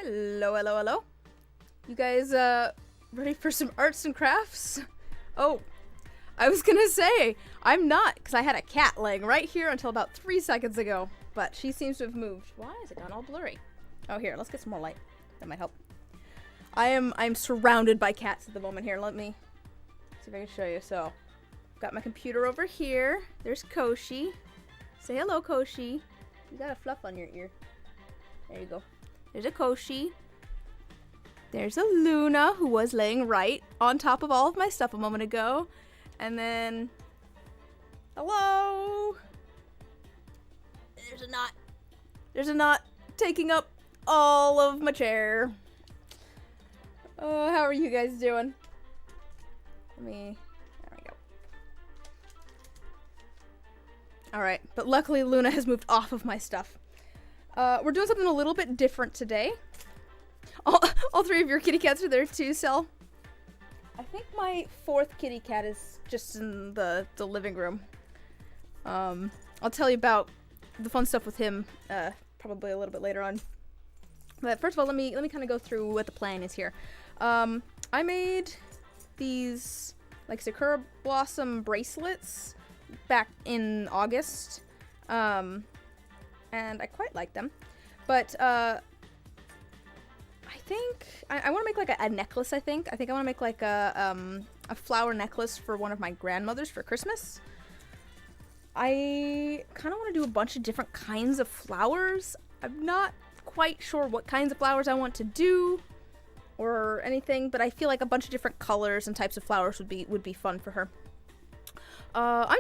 Hello, hello, hello. You guys, ready for some arts and crafts? Oh, I was gonna say, I'm not, because I had a cat laying right here until about 3 seconds ago, but she seems to have moved. Why is it gone all blurry? Oh, here, let's get some more light. That might help. I'm surrounded by cats at the moment here. Let me see if I can show you. So, I've got my computer over here. There's Koshi. Say hello, Koshi. You got a fluff on your ear. There you go. There's a Koshi. There's a Luna, who was laying right on top of all of my stuff a moment ago. And then... hello! There's a knot. There's a knot taking up all of my chair. Oh, how are you guys doing? There we go. Alright, but luckily Luna has moved off of my stuff. We're doing something a little bit different today. All three of your kitty cats are there too, Sel. I think my fourth kitty cat is just in the living room. I'll tell you about the fun stuff with him probably a little bit later on. But first of all, let me kind of go through what the plan is here. I made these like Sakura Blossom bracelets back in August. And I quite like them. But I think I want to make like a necklace. I think I want to make like a flower necklace for one of my grandmothers for Christmas. I kind of want to do a bunch of different kinds of flowers. I'm not quite sure what kinds of flowers I want to do or anything, but I feel like a bunch of different colors and types of flowers would be fun for her. I'm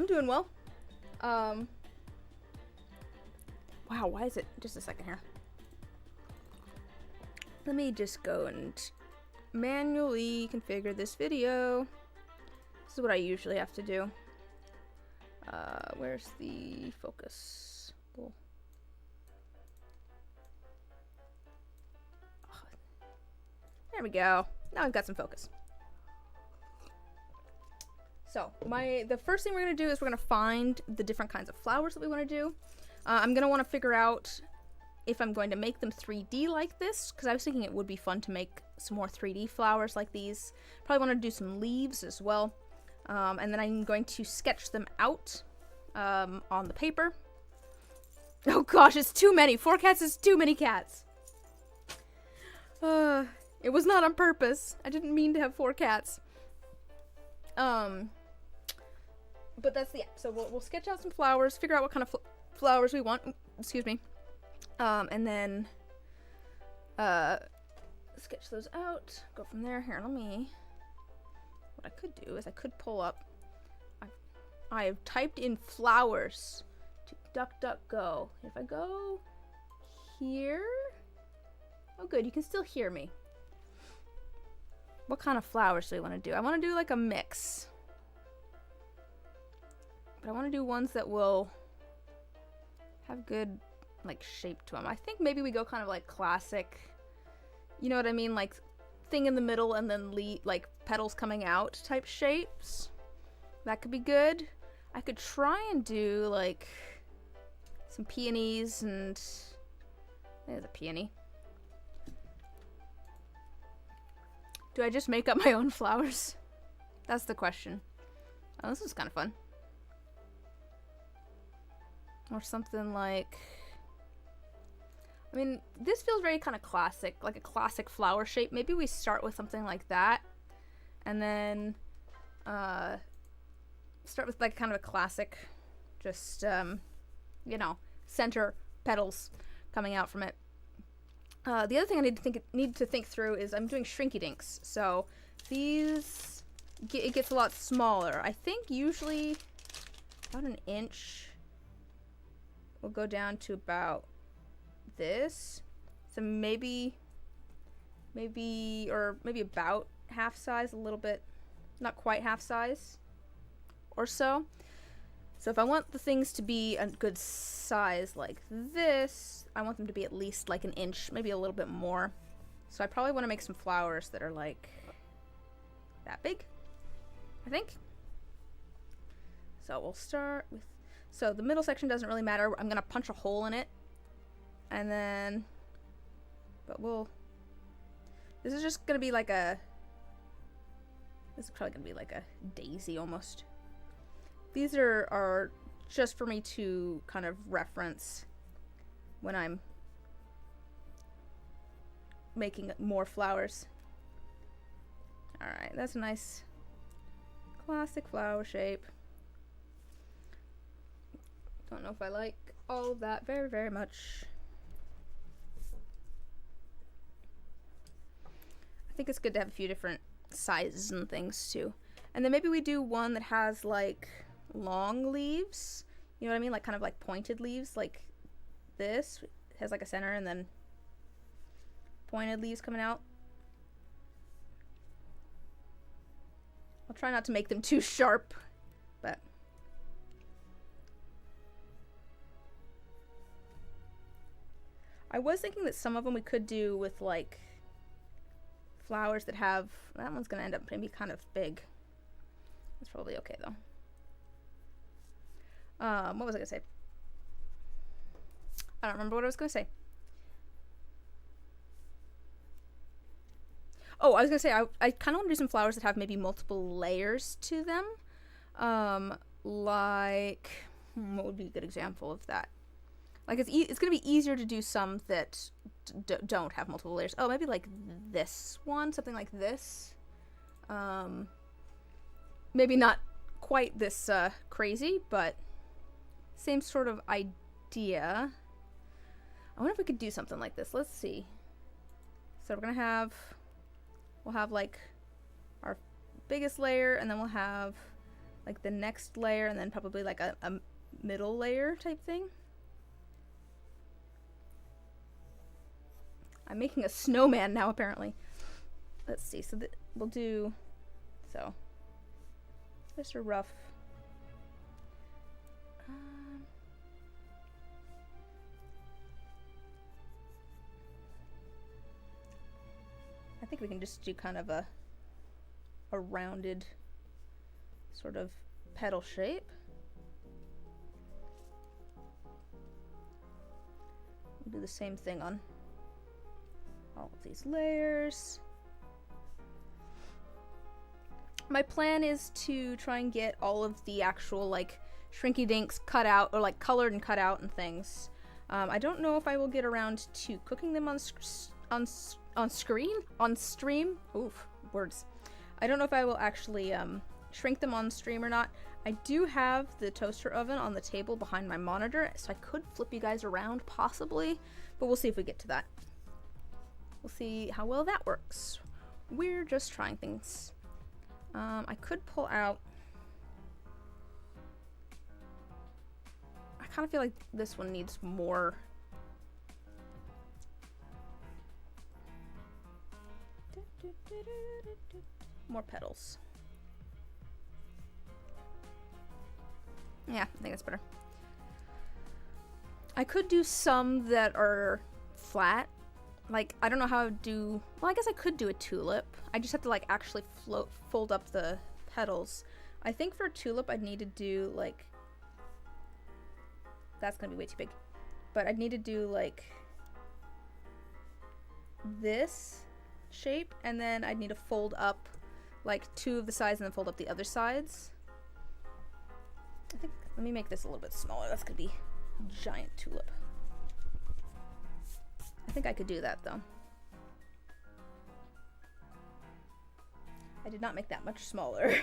doing well. Wow, why is it? Just a second here. Let me just go and manually configure this video. This is what I usually have to do. Where's the focus? Well, there we go. Now I've got some focus. So, the first thing we're going to do is we're going to find the different kinds of flowers that we want to do. I'm going to want to figure out if I'm going to make them 3D like this, because I was thinking it would be fun to make some more 3D flowers like these. Probably want to do some leaves as well. And then I'm going to sketch them out on the paper. Oh gosh, it's too many. 4 cats is too many cats. It was not on purpose. I didn't mean to have 4 cats. But that's the so we'll sketch out some flowers, figure out what kind of flowers we want. Excuse me. And then sketch those out. Go from there. Here, let me. What I could do is I could pull up. I have typed in flowers to DuckDuckGo. If I go here, oh good, you can still hear me. What kind of flowers do we want to do? I want to do like a mix. But I want to do ones that will have good, like, shape to them. I think maybe we go kind of like classic, you know what I mean? Like, thing in the middle and then like petals coming out type shapes. That could be good. I could try and do like some peonies and there's a peony. Do I just make up my own flowers? That's the question. Oh, this is kind of fun. Or something like, I mean, this feels very kind of classic, like a classic flower shape. Maybe we start with something like that, and then start with like kind of a classic, just you know, center petals coming out from it. The other thing I need to think through is I'm doing shrinky dinks, so these it gets a lot smaller. I think usually about an inch. We'll go down to about this. So maybe about half size, a little bit, not quite half size or so. So if I want the things to be a good size like this, I want them to be at least like an inch, maybe a little bit more. So I probably want to make some flowers that are like that big, I think. So we'll start with, so the middle section doesn't really matter. I'm gonna punch a hole in it, and then, this is just gonna be like this is probably gonna be like a daisy almost. These are just for me to kind of reference when I'm making more flowers. Alright, that's a nice classic flower shape. Don't know if I like all of that very, very much. I think it's good to have a few different sizes and things too. And then maybe we do one that has like long leaves. You know what I mean? Like kind of like pointed leaves, like this. It has like a center and then pointed leaves coming out. I'll try not to make them too sharp, but I was thinking that some of them we could do with like flowers that have, that one's gonna end up maybe kind of big. That's probably okay though. What was I gonna say? I don't remember what I was gonna say. Oh, I was gonna say I kind of want to do some flowers that have maybe multiple layers to them. Like, what would be a good example of that? Like it's gonna be easier to do some that don't have multiple layers. Oh, maybe like this one, something like this. Maybe not quite this crazy, but same sort of idea. I wonder if we could do something like this. Let's see. So we'll have like our biggest layer, and then we'll have like the next layer, and then probably like a middle layer type thing. I'm making a snowman now, apparently. Let's see. So we'll do, so just a rough. I think we can just do kind of a rounded sort of petal shape. We'll do the same thing on all of these layers. My plan is to try and get all of the actual like shrinky dinks cut out, or like colored and cut out and things. I don't know if I will get around to cooking them on on stream. Oof, words. I don't know if I will actually shrink them on stream or not. I do have the toaster oven on the table behind my monitor, so I could flip you guys around possibly, but we'll see if we get to that. We'll see how well that works. We're just trying things. I could pull out. I kind of feel like this one needs more. More petals. Yeah, I think that's better. I could do some that are flat. Like, I don't know how I would do... Well, I guess I could do a tulip. I just have to, like, actually fold up the petals. I think for a tulip, I'd need to do, like... That's gonna be way too big. But I'd need to do, like... this shape, and then I'd need to fold up, like, 2 of the sides and then fold up the other sides. I think... Let me make this a little bit smaller. That's gonna be a giant tulip. I think I could do that, though. I did not make that much smaller. I'm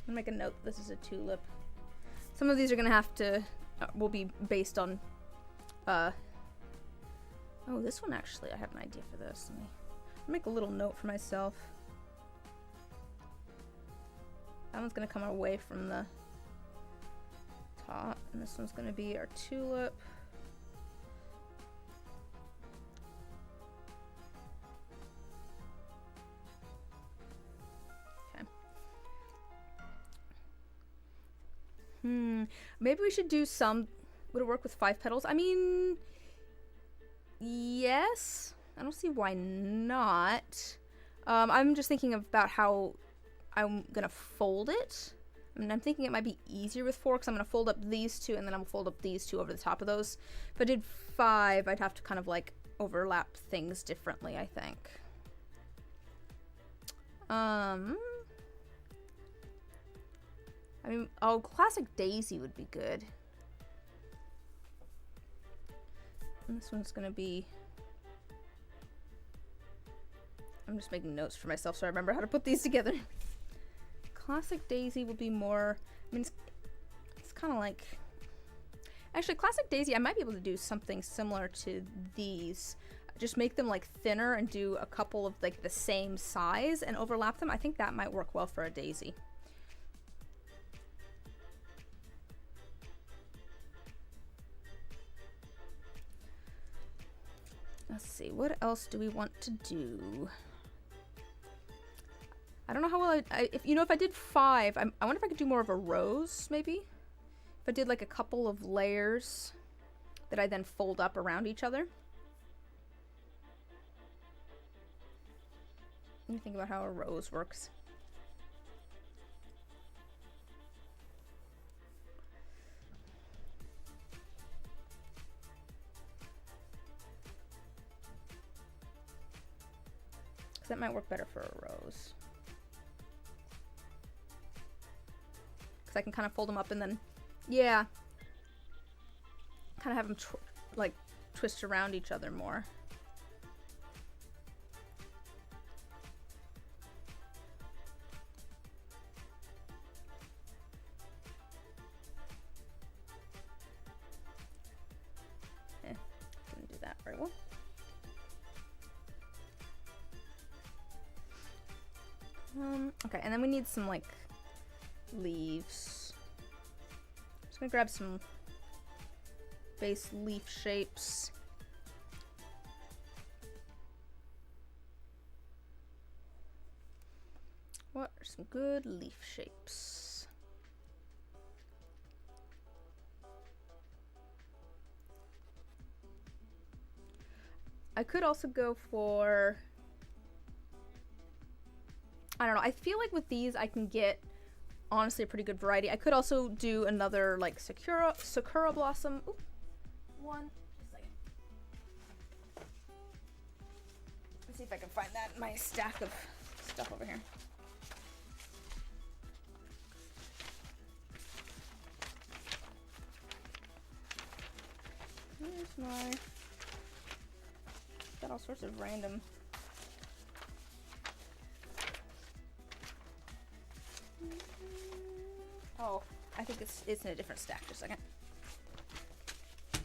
gonna make a note. This is a tulip. Some of these are gonna have to... will be based on... Oh, this one actually. I have an idea for this. Let me make a little note for myself. That one's gonna come away from the... top, and this one's gonna be our tulip. Okay. Maybe we should do some. Would it work with 5 petals? I mean, yes. I don't see why not. I'm just thinking about how I'm gonna fold it. And I'm thinking it might be easier with 4 because I'm going to fold up these 2 and then I'm going to fold up these 2 over the top of those. If I did 5, I'd have to kind of like overlap things differently, I think. I mean, oh, classic daisy would be good. And this one's going to be... I'm just making notes for myself so I remember how to put these together. Classic daisy will be more... I mean, it's kind of like... Actually, classic daisy, I might be able to do something similar to these. Just make them, like, thinner and do a couple of, like, the same size and overlap them. I think that might work well for a daisy. Let's see, what else do we want to do? I don't know how well if I did 5, I wonder if I could do more of a rose, maybe? If I did like a couple of layers that I then fold up around each other. Let me think about how a rose works. Because that might work better for a rose. Because I can kind of fold them up and then, yeah, kind of have them like twist around each other more. Didn't do that very well. Okay, and then we need some like leaves. I'm just gonna grab some base leaf shapes. What are some good leaf shapes? I could also go for, I don't know, I feel like with these I can get honestly a pretty good variety. I could also do another like sakura blossom. Ooh, one. Just a second. Let's see if I can find that in my stack of stuff over here. my... Got all sorts of random... Oh, I think it's in a different stack. Just a second. Oh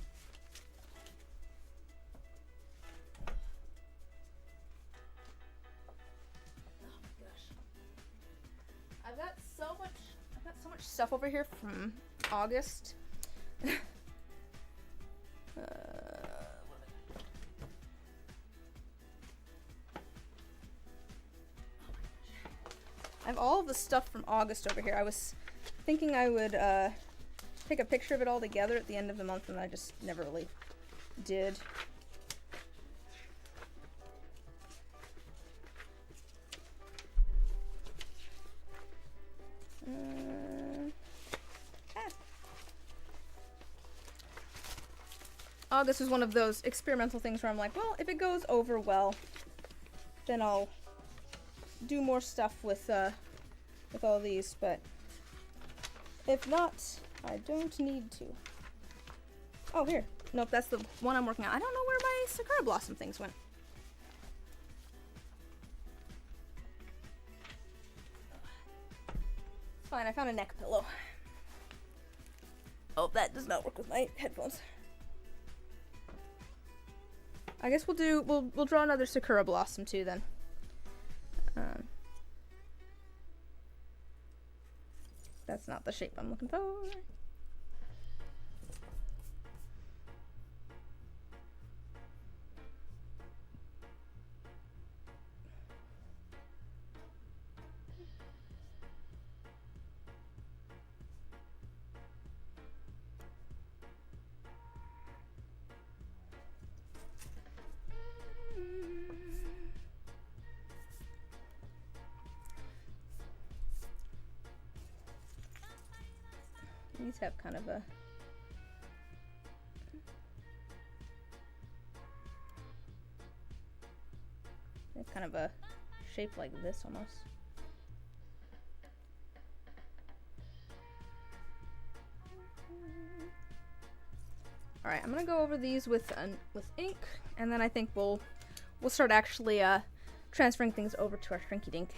my gosh. I've got so much stuff over here from August. I have all of the stuff from August over here. I was thinking I would take a picture of it all together at the end of the month, and I just never really did. August was one of those experimental things where I'm like, well, if it goes over well, then I'll do more stuff with all these, but if not, I don't need to. Oh, here. Nope, that's the one I'm working on. I don't know where my Sakura Blossom things went. It's fine, I found a neck pillow. Oh, that does not work with my headphones. I guess we'll draw another Sakura Blossom too then. That's not the shape I'm looking for. These have kind of a shape like this almost. All right, I'm gonna go over these with ink, and then I think we'll start actually transferring things over to our shrinky dink.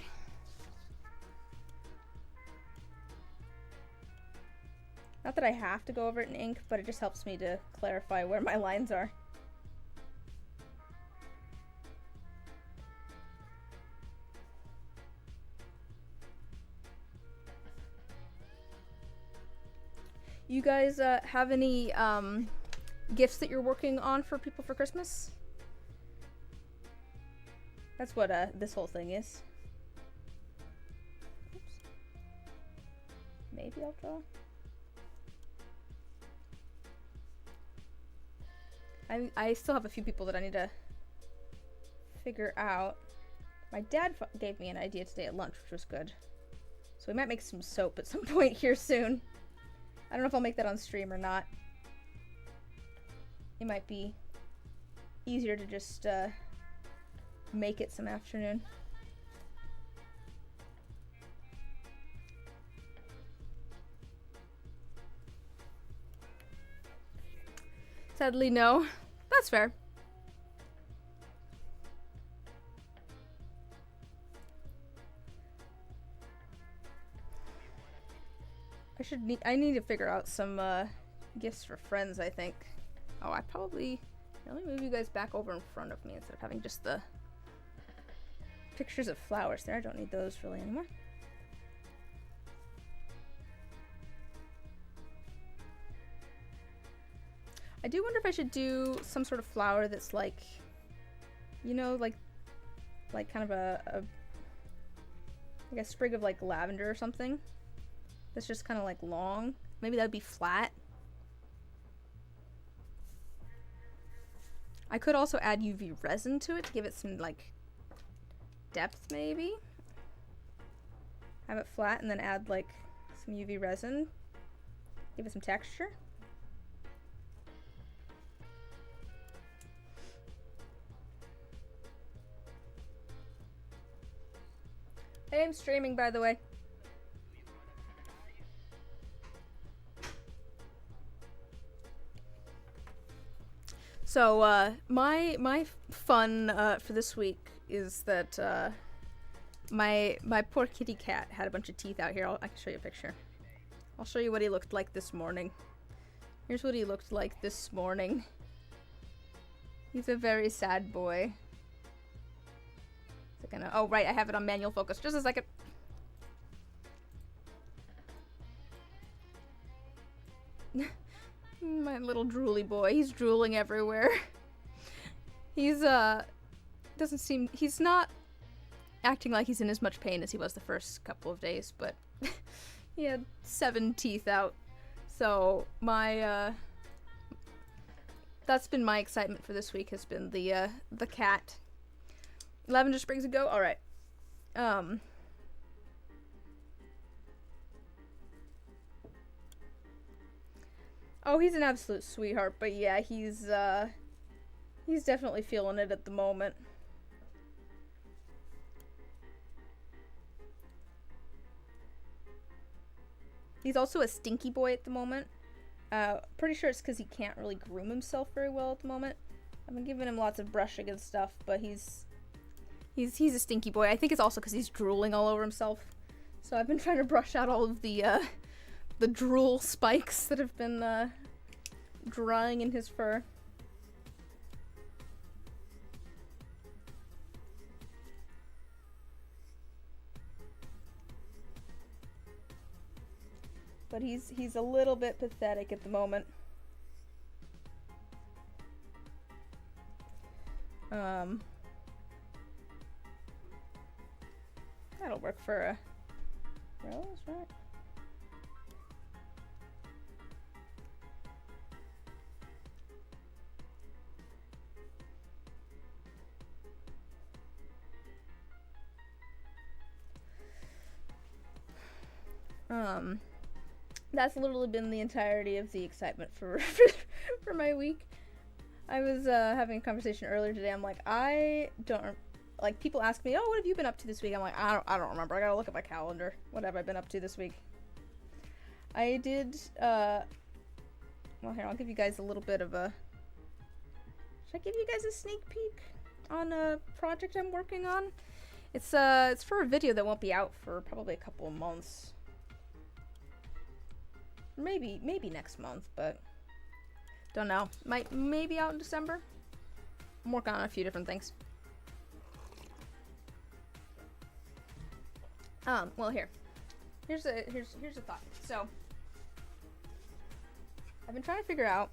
Not that I have to go over it in ink, but it just helps me to clarify where my lines are. You guys have any gifts that you're working on for people for Christmas? That's what this whole thing is. Oops. Maybe I'll draw. I still have a few people that I need to figure out. My dad gave me an idea today at lunch, which was good. So we might make some soap at some point here soon. I don't know if I'll make that on stream or not. It might be easier to just make it some afternoon. Sadly, no. That's fair. I need to figure out some gifts for friends, I think. Oh, let me move you guys back over in front of me instead of having just the pictures of flowers there. I don't need those really anymore. I do wonder if I should do some sort of flower that's like, you know, like kind of like a sprig of like lavender or something. That's just kind of like long. Maybe that'd be flat. I could also add UV resin to it to give it some like depth maybe. Have it flat and then add like some UV resin. Give it some texture. I am streaming, by the way. So, my fun, for this week is that, my poor kitty cat had a bunch of teeth out here. I can show you a picture. I'll show you what he looked like this morning. Here's what he looked like this morning. He's a very sad boy. Is it gonna... Oh, right, I have it on manual focus. Just a second. My little drooly boy. He's drooling everywhere. He's, doesn't seem... He's not acting like he's in as much pain as he was the first couple of days, but he had 7 teeth out. So, that's been my excitement for this week, has been the cat. Lavender Springs a go? Alright. Oh, he's an absolute sweetheart, but yeah, he's definitely feeling it at the moment. He's also a stinky boy at the moment. Pretty sure it's because he can't really groom himself very well at the moment. I've been giving him lots of brushing and stuff, but he's a stinky boy. I think it's also because he's drooling all over himself. So I've been trying to brush out all of the drool spikes that have been drying in his fur. But he's a little bit pathetic at the moment. That'll work for a rose, right? That's literally been the entirety of the excitement for for my week. I was having a conversation earlier today. I'm like, I don't like, people ask me, oh, what have you been up to this week? I'm like, I don't remember. I gotta look at my calendar. What have I been up to this week? I did well, here, I'll give you guys a little bit of a... Should I give you guys a sneak peek on a project I'm working on? It's for a video that won't be out for probably a couple of months. Maybe next month, but don't know. Maybe out in December. I'm working on a few different things. Well, here's a thought. So I've been trying to figure out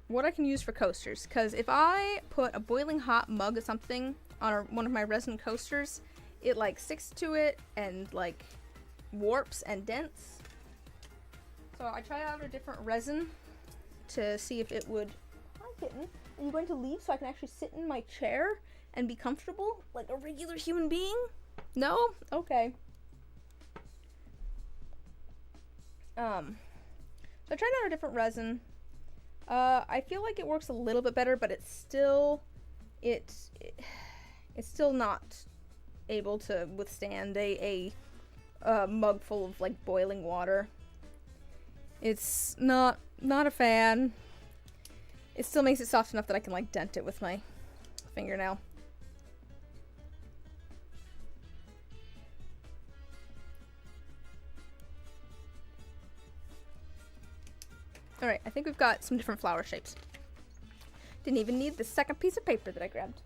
what I can use for coasters, because if I put a boiling hot mug or something on one of my resin coasters, it like sticks to it and like warps and dents. So I tried out a different resin to see if it would... Hi, kitten. Are you going to leave so I can actually sit in my chair and be comfortable like a regular human being? No? Okay. So I tried out a different resin. I feel like it works a little bit better, but it's still not able to withstand a mug full of like boiling water. It's not a fan. It still makes it soft enough that I can like dent it with my fingernail. Alright, I think we've got some different flower shapes. Didn't even need the second piece of paper that I grabbed.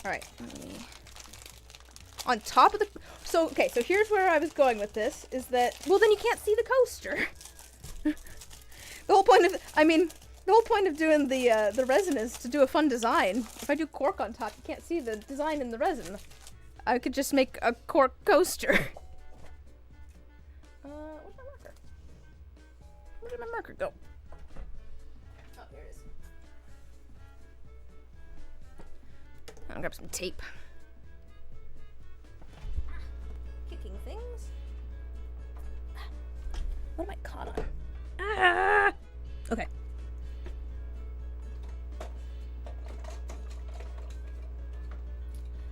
Alright, on top of the... So, okay, so here's where I was going with this, is that... Well, then you can't see the coaster. The whole point of doing the resin is to do a fun design. If I do cork on top, you can't see the design in the resin. I could just make a cork coaster. Where's my marker? Where did my marker go? Oh, here it is. I'll grab some tape. Kicking things. What am I caught on? Ah! Okay.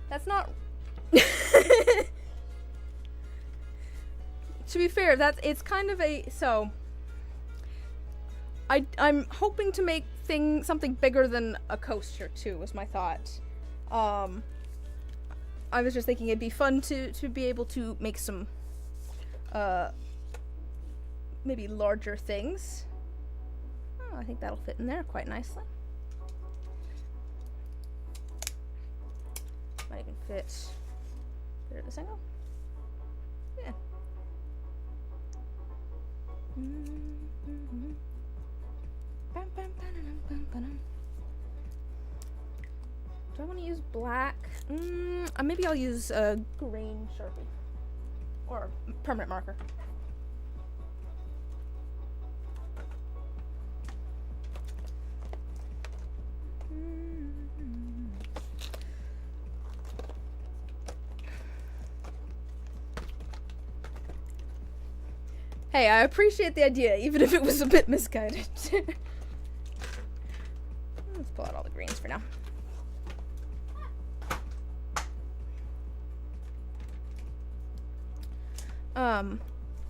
That's not... To be fair, it's kind of a... So, I'm hoping to make something bigger than a coaster too, was my thought. I was just thinking it'd be fun to be able to make some maybe larger things. Oh, I think that'll fit in there quite nicely. Might even fit there at this angle. Yeah. Do I want to use black? Maybe I'll use a green Sharpie or permanent marker. Hey, I appreciate the idea, even if it was a bit misguided. Let's pull out all the greens for now.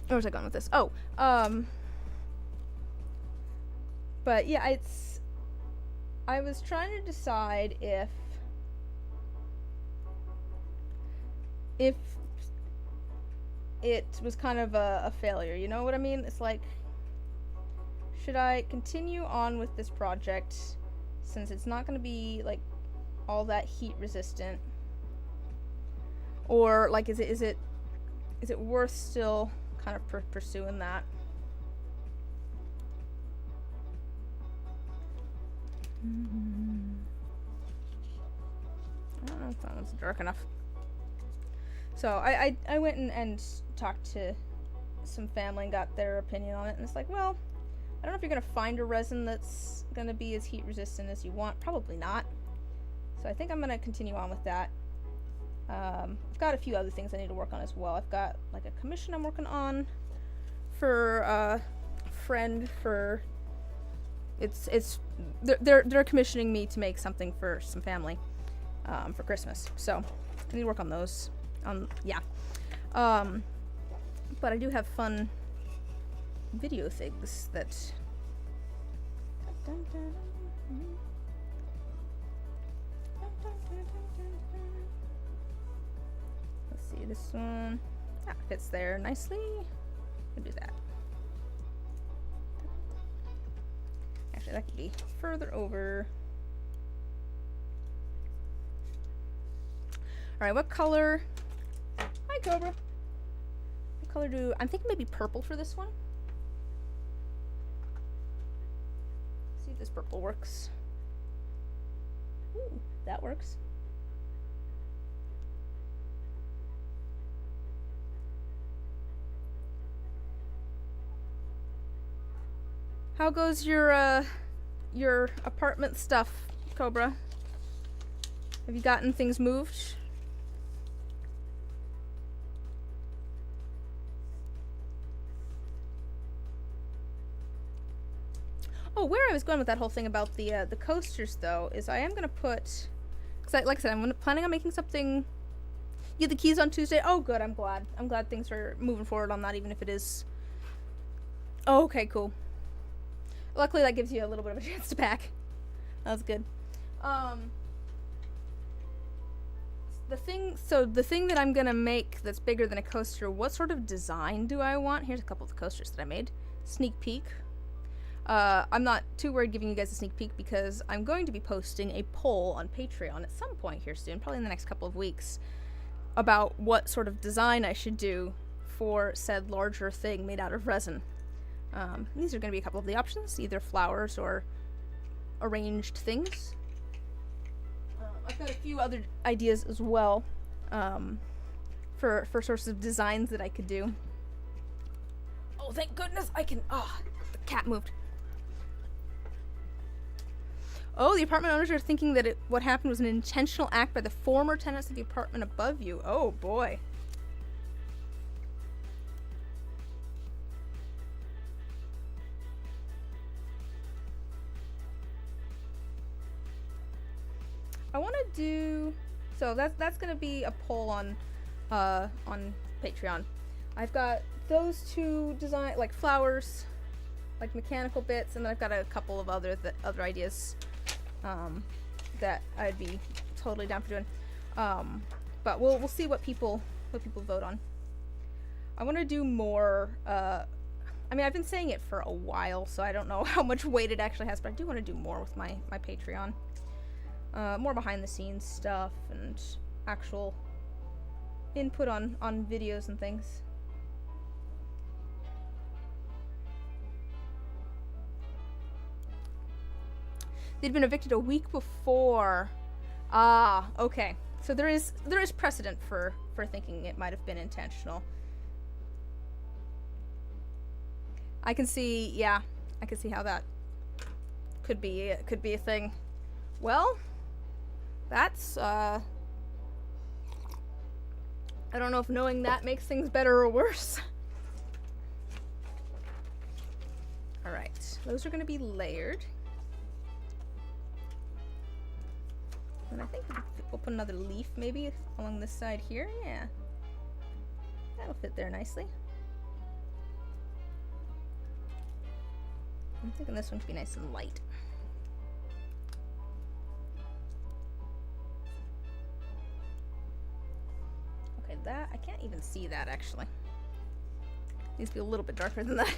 Where was I going with this? Oh, but yeah, I was trying to decide if it was kind of a failure, you know what I mean? It's like, should I continue on with this project since it's not going to be like all that heat resistant, or like is it worth still kind of pursuing that? I don't know if that one's dark enough. So I went and talked to some family and got their opinion on it, and it's like, well, I don't know if you're gonna find a resin that's gonna be as heat resistant as you want. Probably not. So I think I'm gonna continue on with that. I've got a few other things I need to work on as well. I've got like a commission I'm working on for a friend for they're commissioning me to make something for some family for Christmas. So I need to work on those. Yeah. But I do have fun video things that let's see, this one that fits there nicely. I'll do that. Actually, that could be further over. Alright, what color? Hi, Cobra. What color I'm thinking maybe purple for this one. See if this purple works. Ooh, that works. How goes your apartment stuff, Cobra? Have you gotten things moved? Oh, where I was going with that whole thing about the coasters, though, is I am gonna put, because like I said, I'm planning on making something. You get the keys on Tuesday. Oh, good. I'm glad. I'm glad things are moving forward on that, even if it is. Oh, okay, cool. Luckily, that gives you a little bit of a chance to pack. That's good. The thing that I'm gonna make that's bigger than a coaster. What sort of design do I want? Here's a couple of the coasters that I made. Sneak peek. I'm not too worried giving you guys a sneak peek because I'm going to be posting a poll on Patreon at some point here soon, probably in the next couple of weeks, about what sort of design I should do for said larger thing made out of resin. These are going to be a couple of the options, either flowers or arranged things. I've got a few other ideas as well for sorts of designs that I could do. Oh, thank goodness I can... Oh, the cat moved. Oh, the apartment owners are thinking that what happened was an intentional act by the former tenants of the apartment above you. Oh, boy. I want to do... So that's going to be a poll on Patreon. I've got those two design, like flowers, like mechanical bits, and then I've got a couple of other ideas that I'd be totally down for doing. But we'll see what people vote on. I want to do more. I mean, I've been saying it for a while, so I don't know how much weight it actually has, but I do want to do more with my Patreon. More behind the scenes stuff and actual input on videos and things. They'd been evicted a week before. Ah, okay. So there is precedent for thinking it might have been intentional. I can see, yeah, I can see how that could be a thing. Well, that's I don't know if knowing that makes things better or worse. All right, those are going to be layered. And I think we'll put another leaf maybe along this side here. Yeah, that'll fit there nicely. I'm thinking this one should be nice and light. Okay, that, I can't even see that actually. Needs to be a little bit darker than that.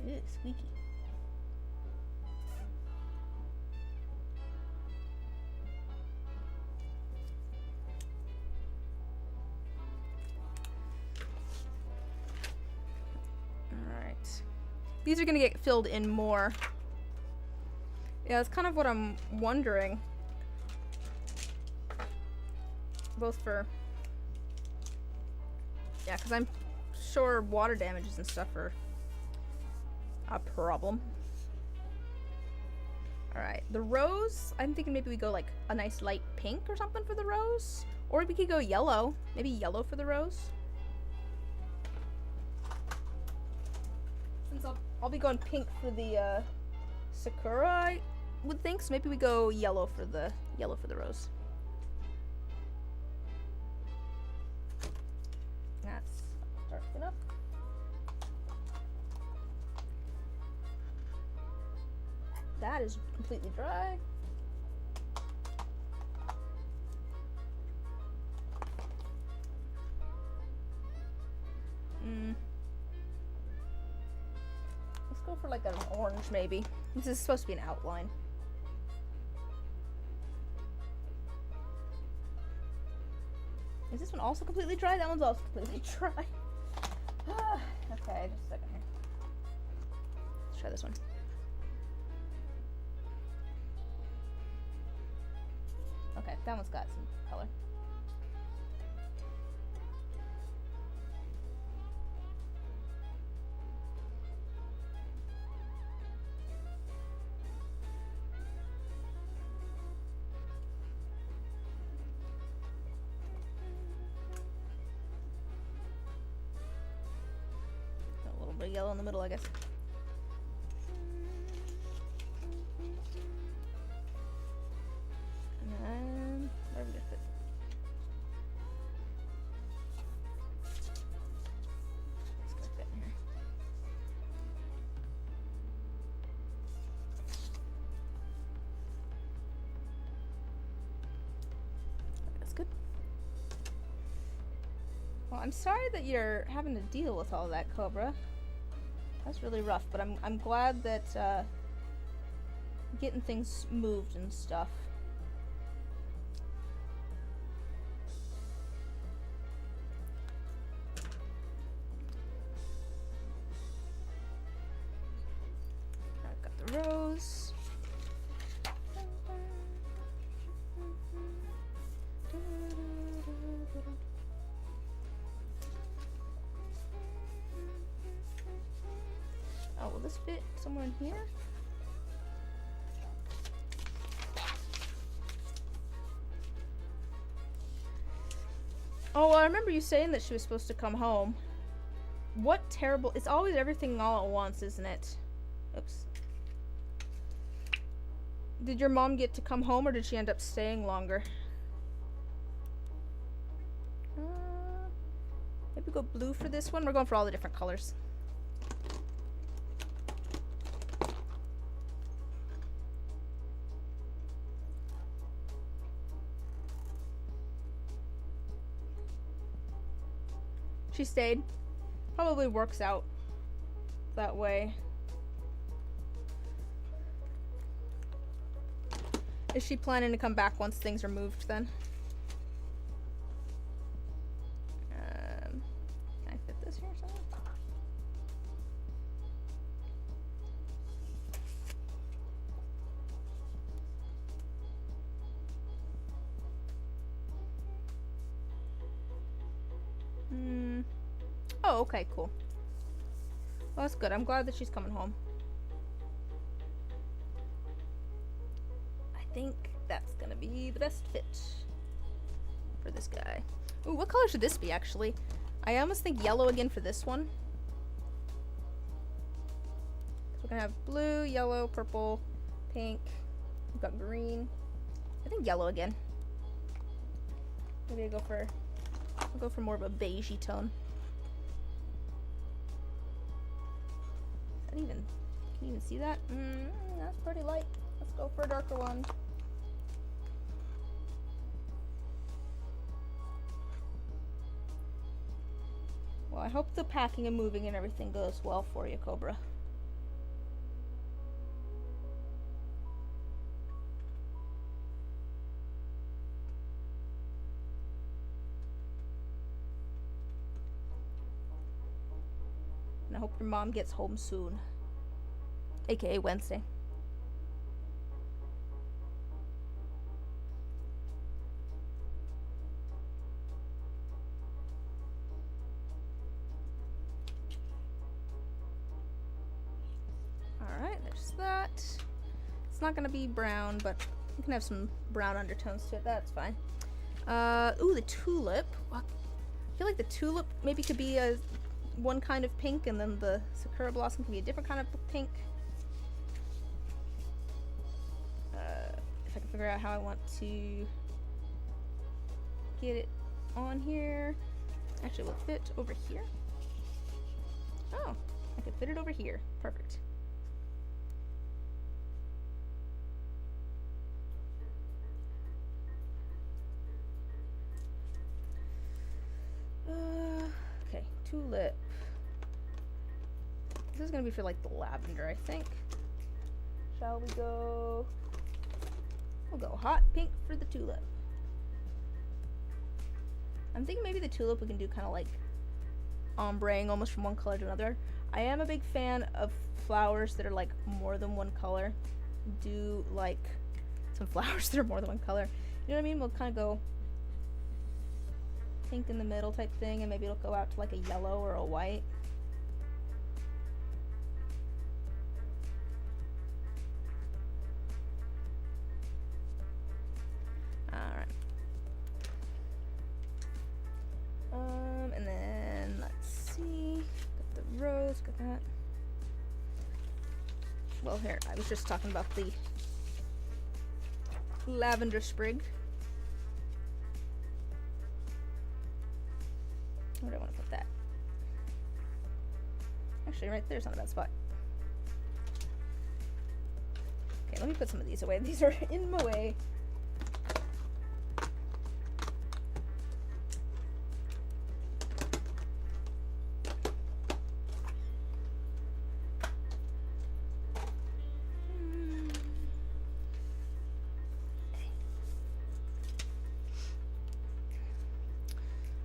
Ew, squeaky. These are gonna get filled in more. Yeah, that's kind of what I'm wondering. Both for... Yeah, because I'm sure water damages and stuff are a problem. Alright, the rose, I'm thinking maybe we go like a nice light pink or something for the rose. Or we could go yellow. Maybe yellow for the rose. Since I'll be going pink for the sakura, I would think. So maybe we go yellow for the rose. That's dark enough. That is completely dry. Let's go for like an orange maybe. This is supposed to be an outline. Is this one also completely dry? That one's also completely dry. Okay, just a second here. Let's try this one. Okay, that one's got some color. Got a little bit of yellow in the middle, I guess. And where are we gonna fit? It's gonna fit in here. That's good. Well, I'm sorry that you're having to deal with all that, Cobra. That's really rough, but I'm glad that getting things moved and stuff. I've got the rose. Oh, will this fit somewhere in here? Oh, well, I remember you saying that she was supposed to come home. What terrible... It's always everything all at once, isn't it? Oops. Did your mom get to come home, or did she end up staying longer? go blue for this one. We're going for all the different colors. She stayed. Probably works out that way. Is she planning to come back once things are moved then? Can I fit this here somewhere? Oh, okay, cool. Well, that's good. I'm glad that she's coming home. I think that's gonna be the best fit for this guy. Ooh, what color should this be, actually? I almost think yellow again for this one. We're gonna have blue, yellow, purple, pink. We've got green. I think yellow again. Maybe I'll go for more of a beigey tone. Can you even see that? That's pretty light. Let's go for a darker one. Well, I hope the packing and moving and everything goes well for you, Cobra. And I hope your mom gets home soon. AKA Wednesday. Alright, there's that. It's not gonna be brown, but you can have some brown undertones to it. That's fine. Ooh, the tulip. I feel like the tulip maybe could be one kind of pink, and then the sakura blossom can be a different kind of pink. If I can figure out how I want to get it on here. Actually, it will fit over here. Oh, I could fit it over here. Perfect. Okay, tulip. This is gonna be for like the lavender, I think. Shall we go? We'll go hot pink for the tulip. I'm thinking maybe the tulip we can do kind of like ombreing almost from one color to another. I am a big fan of flowers that are like more than one color. Do like some flowers that are more than one color. You know what I mean? We'll kind of go pink in the middle type thing, and maybe it'll go out to like a yellow or a white. Alright. And then let's see. Got the rose, got that. Well, here, I was just talking about the lavender sprig. Where do I want to put that? Actually, right there's not a bad spot. Okay, let me put some of these away. These are in my way.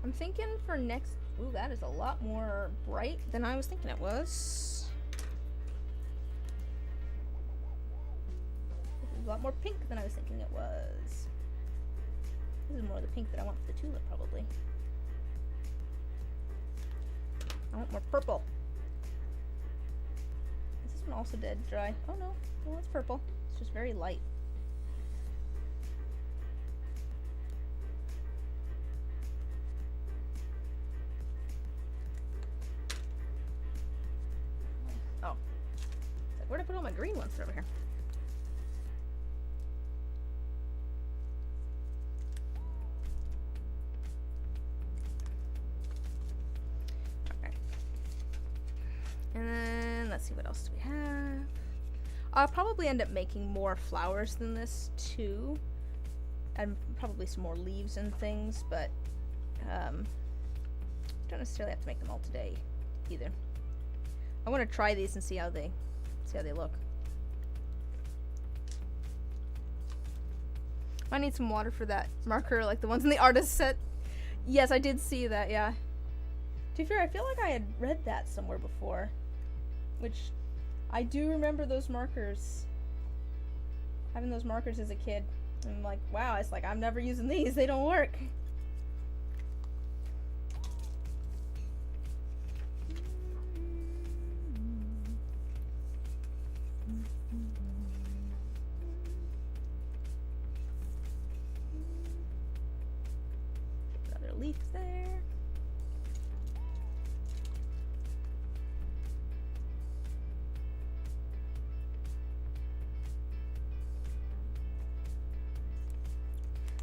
I'm thinking for next... Ooh, that is a lot more bright than I was thinking it was. This is a lot more pink than I was thinking it was. This is more of the pink that I want for the tulip, probably. I want more purple. Is this one also dead dry? Oh no, no, it's purple. It's just very light. Oh. Where'd I put all my green ones? They're over here. let's see, what else do we have? I'll probably end up making more flowers than this too, and probably some more leaves and things, but don't necessarily have to make them all today either. I want to try these and see how they look. I need some water for that marker, like the ones in the artist set. Yes, I did see that, yeah. To be fair, I feel like I had read that somewhere before, which I do remember those markers. Having those markers as a kid. And I'm like, wow, it's like, I'm never using these, they don't work. Another leaf there.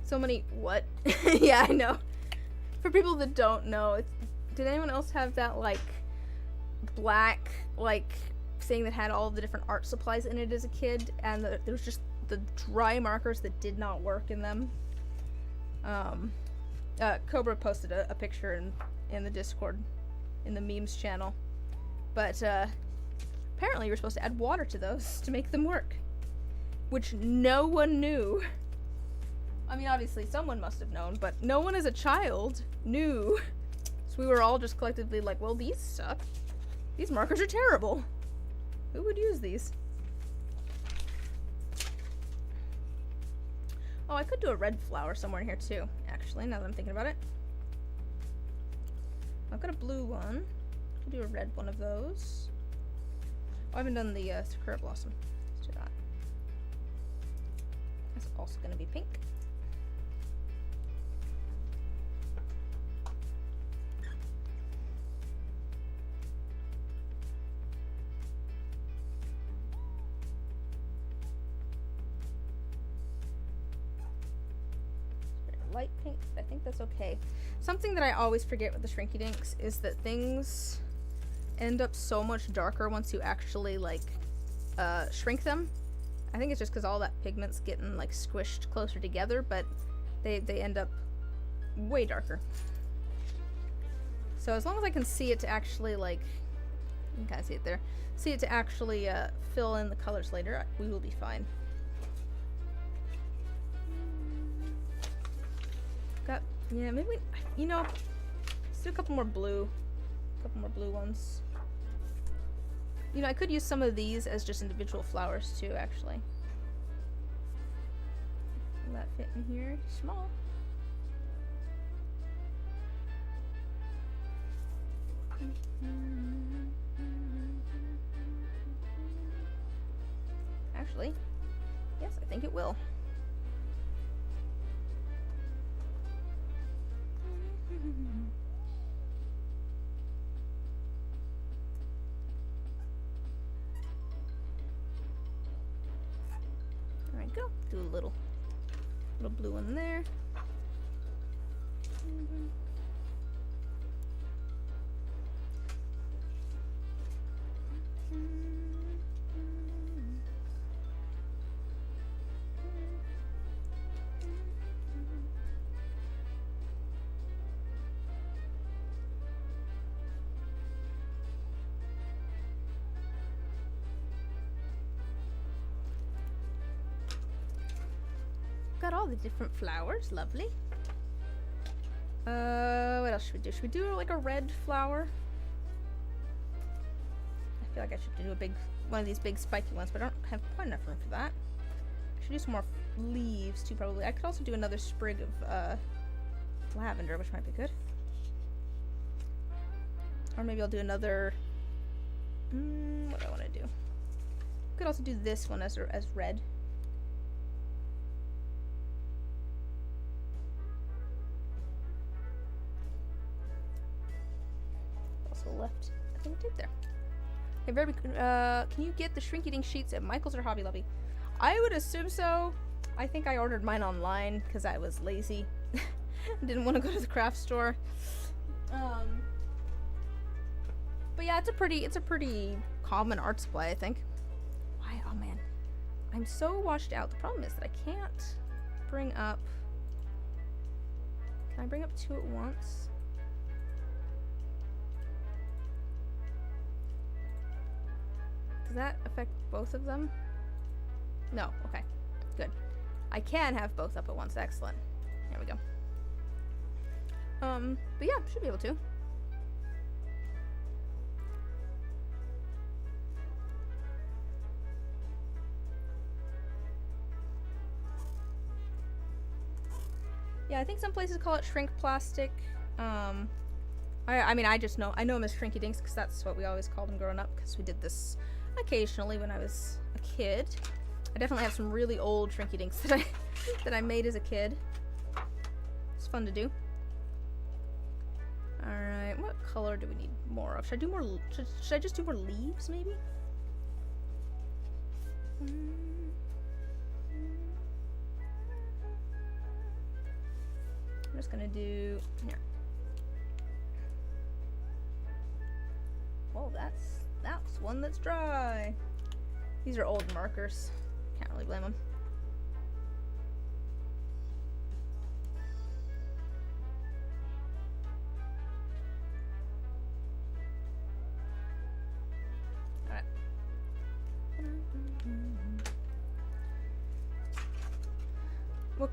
So many what? Yeah, I know. For people that don't know, did anyone else have that like black like thing that had all the different art supplies in it as a kid, and there was just the dry markers that did not work in them? Cobra posted a picture in the Discord, in the memes channel, but apparently you're supposed to add water to those to make them work, which no one knew. I mean, obviously someone must have known, but no one as a child knew. So we were all just collectively like, well, these suck. These markers are terrible. Who would use these? Oh, I could do a red flower somewhere in here too, actually, now that I'm thinking about it. I've got a blue one. I'll do a red one of those. Oh, I haven't done the Sakura Blossom. Let's do that. That's also going to be pink. Light pink, I think that's okay. Something that I always forget with the shrinky dinks is that things end up so much darker once you actually like shrink them. I think it's just because all that pigment's getting like squished closer together, but they end up way darker. So as long as I can see it to actually like, you can kind of see it there, see it to actually fill in the colors later, we will be fine. Yeah, maybe, you know, let's do a couple more blue ones. You know, I could use some of these as just individual flowers too, actually. Will that fit in here? Small. Actually, yes, I think it will. There we go. Do a little blue one there. Got all the different flowers, lovely. What else should we do? Should we do like a red flower? I feel like I should do one of these big spiky ones, but I don't have quite enough room for that. I should do some more leaves too, probably. I could also do another sprig of lavender, which might be good. Or maybe I'll do another. What do I want to do? Could also do this one as red. Left I think I did there. Okay, very can you get the shrinky dink sheets at Michael's or Hobby Lobby? I would assume so. I think I ordered mine online because I was lazy. Didn't want to go to the craft store. But yeah, it's a pretty common art supply, I think. Why? Oh man, I'm so washed out. The problem is that I can't bring up. Can I bring up 2 at once? Does that affect both of them? No. Okay. Good. I can have both up at once. Excellent. There we go. But yeah, should be able to. Yeah, I think some places call it shrink plastic. I mean, I know them as shrinky dinks because that's what we always called them growing up, because we did this occasionally when I was a kid. I definitely have some really old shrinky dinks that I made as a kid. It's fun to do. All right, what color do we need more of? Should I do more? Should I just do more leaves, maybe? I'm just gonna do here. Oh, that's one that's dry. These are old markers. Can't really blame them. All right. What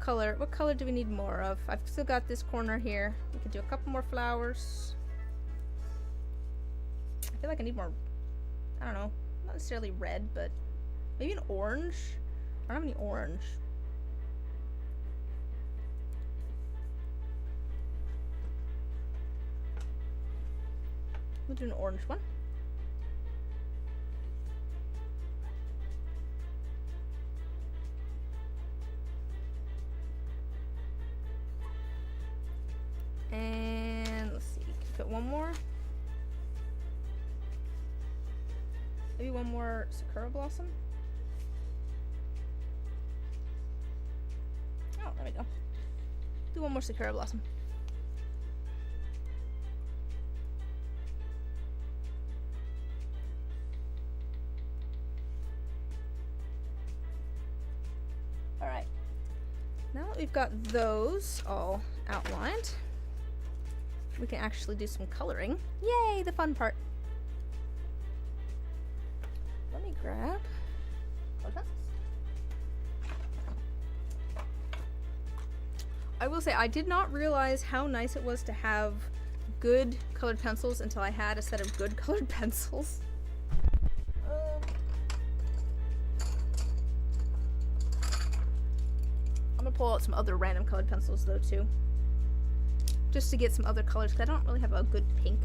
color do we need more of? I've still got this corner here. We could do a couple more flowers. I feel like I need more, I don't know, not necessarily red, but maybe an orange. I don't have any orange. We'll do an orange one. And let's see, put one more. Maybe one more sakura blossom. Oh, there we go. Do one more sakura blossom. All right. Now that we've got those all outlined, we can actually do some coloring. Yay, the fun part. Let me grab colored pencils. I will say I did not realize how nice it was to have good colored pencils until I had a set of good colored pencils. I'm gonna pull out some other random colored pencils though too, just to get some other colors because I don't really have a good pink.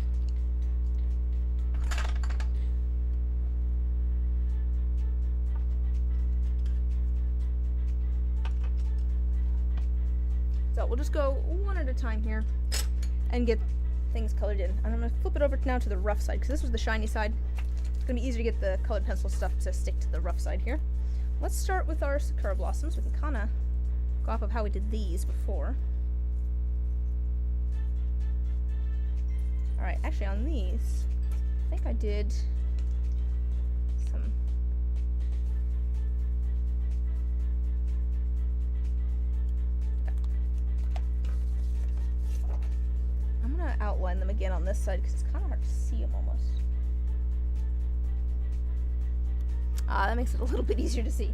So we'll just go one at a time here and get things colored in. And I'm going to flip it over now to the rough side because this was the shiny side. It's going to be easier to get the colored pencil stuff to stick to the rough side here. Let's start with our sakura blossoms. We can kind of go off of how we did these before. Alright, actually on these, I think I did some... I'm going to outline them again on this side because it's kind of hard to see them almost. That makes it a little bit easier to see.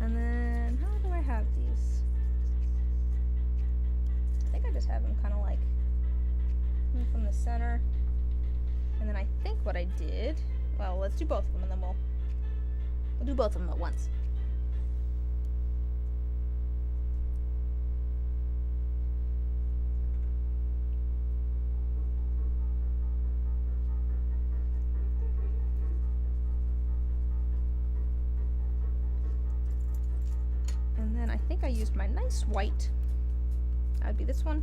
And then, how do I have these? I think I just have them kind of like from the center. And then I think what I did, well, let's do both of them and then we'll do both of them at once. And then I think I used my nice white. That would be this one.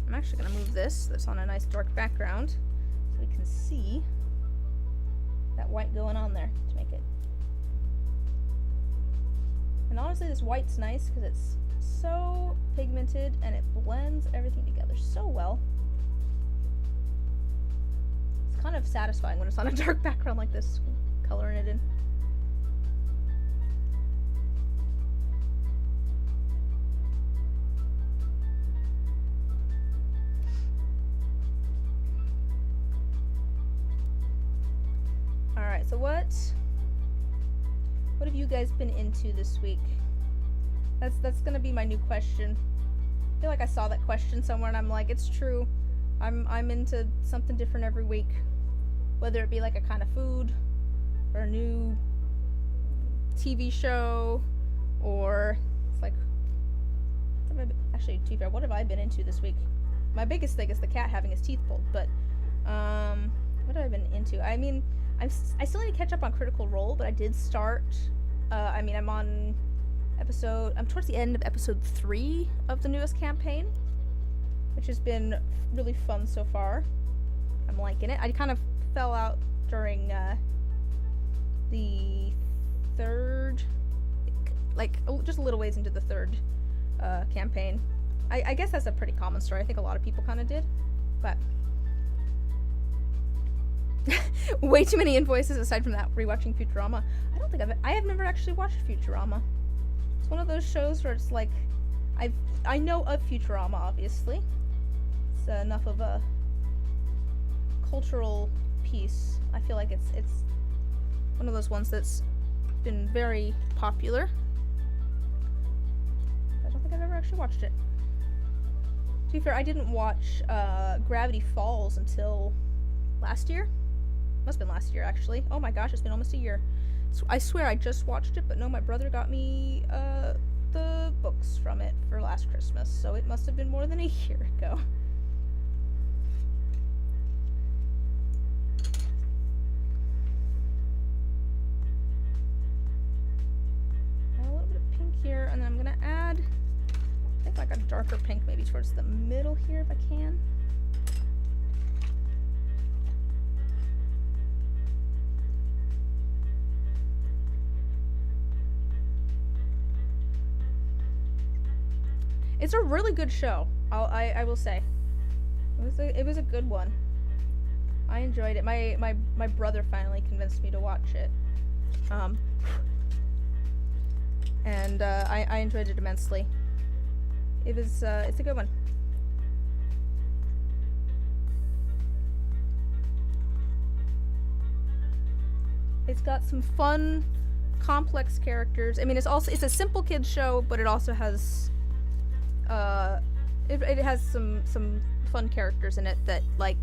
I'm actually going to move this. That's on a nice dark background so we can see that white going on there to make it. And honestly, this white's nice because it's so pigmented and it blends everything together so well. It's kind of satisfying when it's on a dark background like this, coloring it in. Alright, so what have you guys been into this week? That's gonna be my new question. I feel like I saw that question somewhere and I'm like, it's true. I'm into something different every week. Whether it be like a kind of food or a new TV show or it's like actually, to be fair, what have I been into this week? My biggest thing is the cat having his teeth pulled, but what have I been into? I mean, I still need to catch up on Critical Role, but I did start. I'm on I'm towards the end of episode 3 of the newest campaign, which has been really fun so far. I'm liking it. I kind of fell out during the third, just a little ways into the third campaign. I guess that's a pretty common story. I think a lot of people kind of did, but way too many invoices aside from that. Rewatching Futurama. I have never actually watched Futurama. It's one of those shows where it's like, I know of Futurama, obviously. It's enough of a cultural piece. I feel like it's one of those ones that's been very popular. I don't think I've ever actually watched it. To be fair, I didn't watch Gravity Falls until last year. Must have been last year, actually. Oh my gosh, it's been almost a year. So I swear I just watched it, but no, my brother got me the books from it for last Christmas, so it must have been more than a year ago. Add a little bit of pink here, and then I'm gonna add, I think like a darker pink maybe towards the middle here if I can. It's a really good show. I will say, it was a good one. I enjoyed it. My brother finally convinced me to watch it, and I enjoyed it immensely. It's a good one. It's got some fun, complex characters. I mean, it's a simple kids show, but it also has it has some fun characters in it that, like,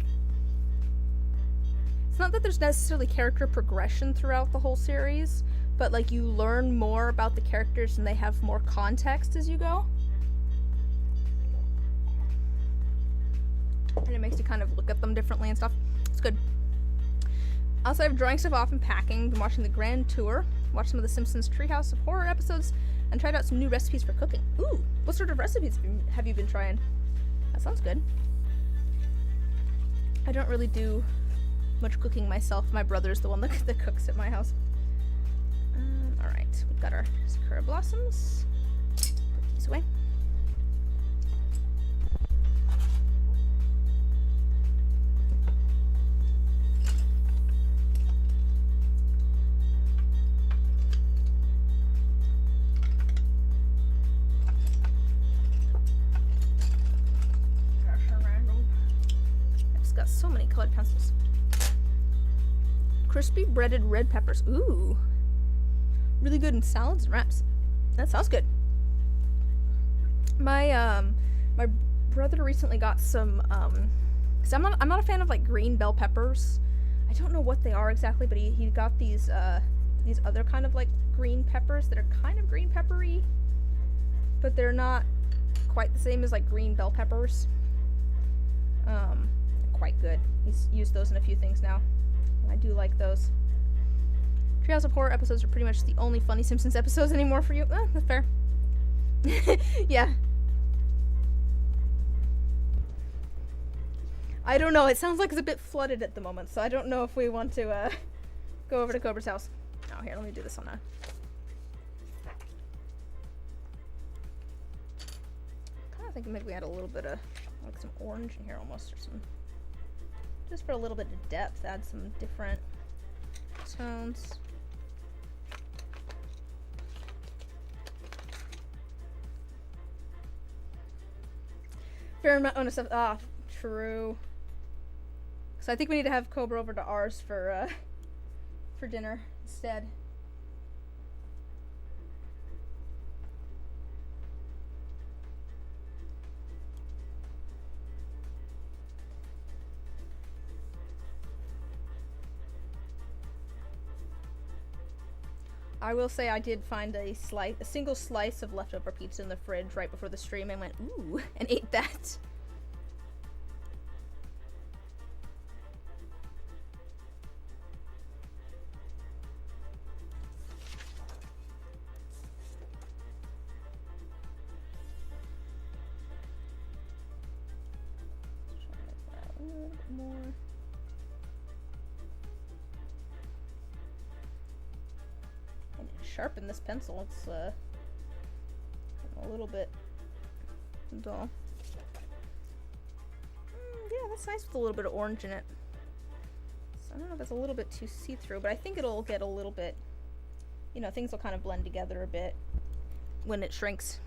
it's not that there's necessarily character progression throughout the whole series, but like you learn more about the characters and they have more context as you go. And it makes you kind of look at them differently and stuff. It's good. Also, I've drawing stuff off and packing, been watching the Grand Tour, watched some of the Simpsons Treehouse of Horror episodes, and tried out some new recipes for cooking. Ooh, what sort of recipes have you been trying? That sounds good. I don't really do much cooking myself. My brother's the one that cooks at my house. Alright, we've got our Sakura Blossoms. Put these away. So many colored pencils. Crispy breaded red peppers. Ooh. Really good in salads and wraps. That sounds good. My my brother recently got some cuz I'm not a fan of like green bell peppers. I don't know what they are exactly, but he got these other kind of like green peppers that are kind of green peppery, but they're not quite the same as like green bell peppers. Quite good. He's used those in a few things now. I do like those. Treehouse of Horror episodes are pretty much the only funny Simpsons episodes anymore for you. That's fair. Yeah. I don't know. It sounds like it's a bit flooded at the moment, so I don't know if we want to go over to Cobra's house. Oh, here, let me do this on a... kind of thinking maybe we had a little bit of, like, some orange in here almost, or some... just for a little bit of depth, add some different tones. Fair amount of stuff. Ah, true. So I think we need to have Cobra over to ours for dinner instead. I will say I did find a single slice of leftover pizza in the fridge right before the stream and went, ooh, and ate that. A little bit more. Sharpen this pencil. It's a little bit dull. Yeah, that's nice with a little bit of orange in it. So I don't know if it's a little bit too see-through, but I think it'll get a little bit, you know, things will kind of blend together a bit when it shrinks.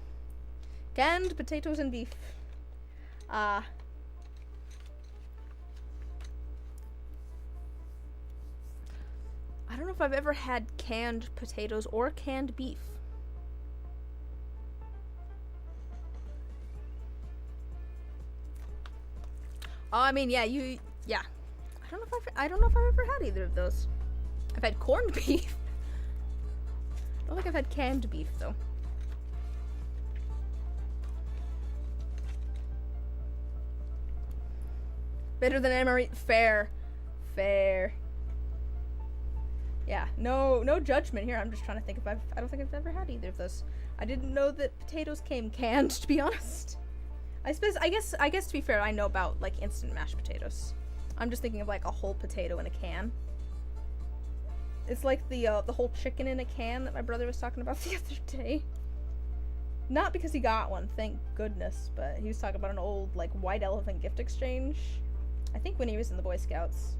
Canned potatoes and beef. I don't know if I've ever had canned potatoes or canned beef. Oh, I mean, yeah, yeah. I don't know if I've ever had either of those. I've had corned beef. I don't think I've had canned beef though. Better than Emery. Fair. Yeah, no judgment here. I'm just trying to think if I don't think I've ever had either of those. I didn't know that potatoes came canned, to be honest. I guess to be fair, I know about like instant mashed potatoes. I'm just thinking of like a whole potato in a can. It's like the whole chicken in a can that my brother was talking about the other day. Not because he got one, thank goodness, but he was talking about an old like white elephant gift exchange. I think when he was in the Boy Scouts,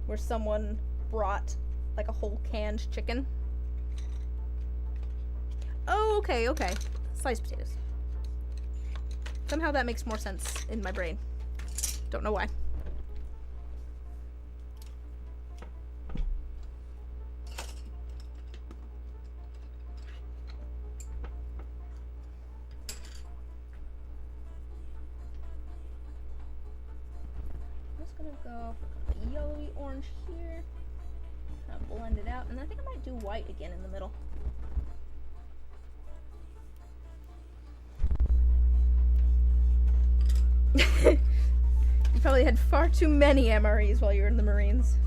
where someone brought like a whole canned chicken. Oh, okay. Sliced potatoes. Somehow that makes more sense in my brain. Don't know why. I'm just gonna go for yellowy orange here. Blend it out, and I think I might do white again in the middle. You probably had far too many MREs while you were in the Marines.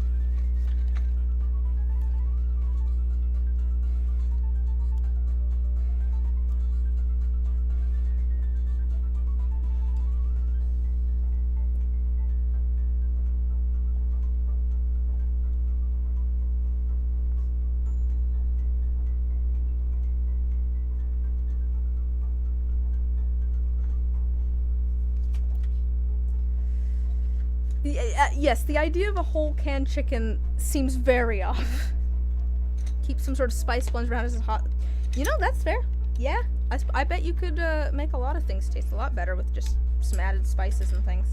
Yes, the idea of a whole canned chicken seems very off. Keep some sort of spice blends around as hot. You know, that's fair. Yeah, I bet you could make a lot of things taste a lot better with just some added spices and things.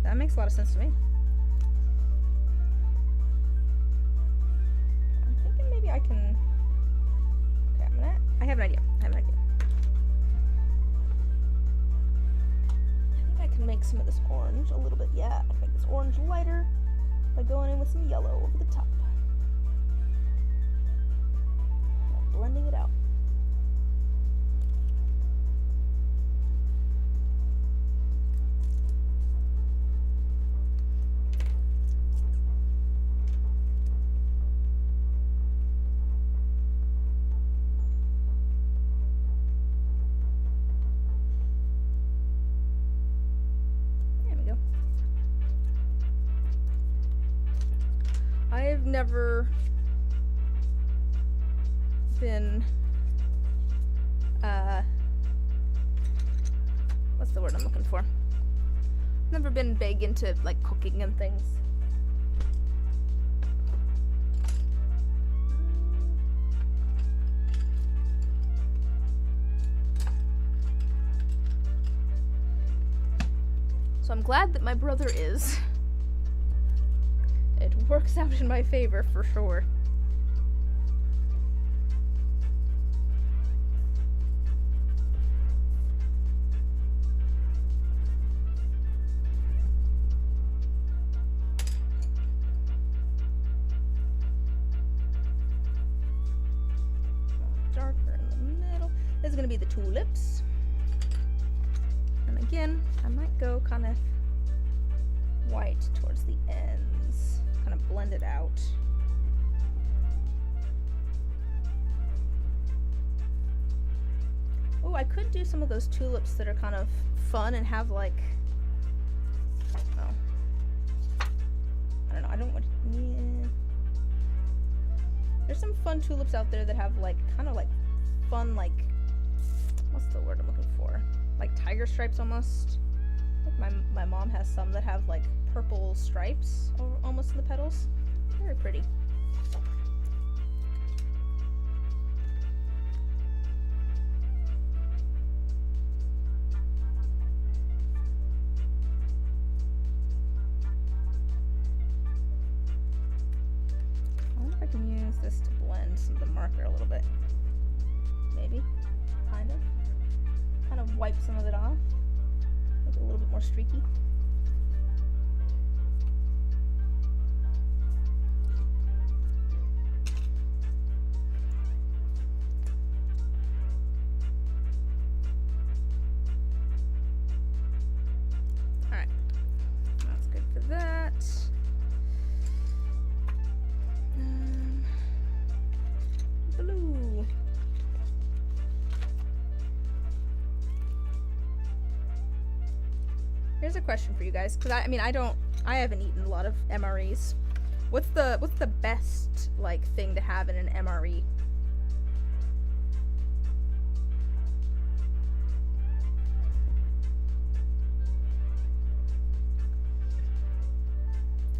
That makes a lot of sense to me. I'm thinking maybe I can... Okay, I have an idea. I can make some of this orange a little bit. Yeah, I can make this orange lighter by going in with some yellow over the top. And blending it out. Never been, what's the word I'm looking for? Never been big into, like, cooking and things. So I'm glad that my brother is. It works out in my favor for sure. Darker in the middle. This is gonna be the tulips. And again, I might go kind of white towards the ends, kind of blend it out. Oh, I could do some of those tulips that are kind of fun and have like, oh, I don't know, I don't want, yeah. There's some fun tulips out there that have like, kind of like fun, like, what's the word I'm looking for? Like tiger stripes almost. Like my mom has some that have like purple stripes almost in the petals. Very pretty. I wonder if I can use this to blend some of the marker a little bit. Maybe. Kind of. Kind of wipe some of it off, make it a little bit more streaky. Alright, that's good for that. Blue. Here's a question for you guys, because I haven't eaten a lot of MREs. What's the best like thing to have in an MRE?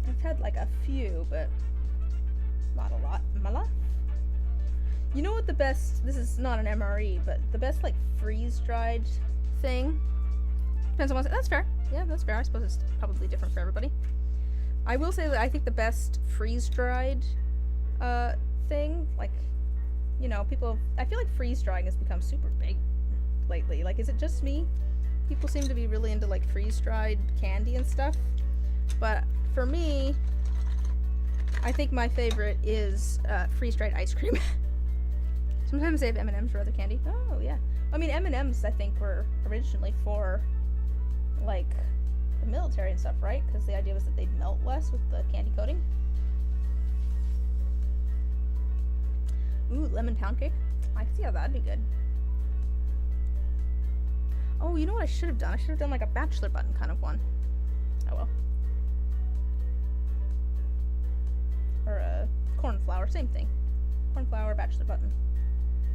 I've had like a few, but not a lot in my life. You know what the best, this is not an MRE, but the best like freeze-dried thing? Depends on what, that's fair. Yeah, that's fair. I suppose it's probably different for everybody. I will say that I think the best freeze-dried thing, like, you know, I feel like freeze-drying has become super big lately. Like, is it just me? People seem to be really into, like, freeze-dried candy and stuff. But for me, I think my favorite is freeze-dried ice cream. Sometimes they have M&Ms or other candy. Oh, yeah. I mean, M&Ms, I think, were originally for, like, the military and stuff, right? Because the idea was that they'd melt less with the candy coating. Ooh, lemon pound cake. I can see how that'd be good. Oh, you know what I should have done? I should have done, like, a bachelor button kind of one. Oh, well. Or a cornflower, same thing. Cornflower, bachelor button.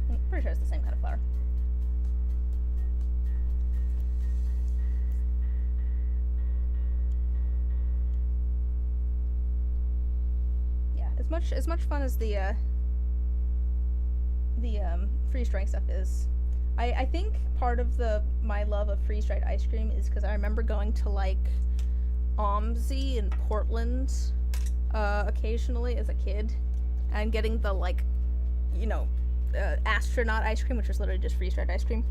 I'm pretty sure it's the same kind of flower. As much fun as the freeze-drying stuff is, I think part of my love of freeze-dried ice cream is because I remember going to like OMSI in Portland occasionally as a kid and getting the like, you know, astronaut ice cream, which was literally just freeze-dried ice cream.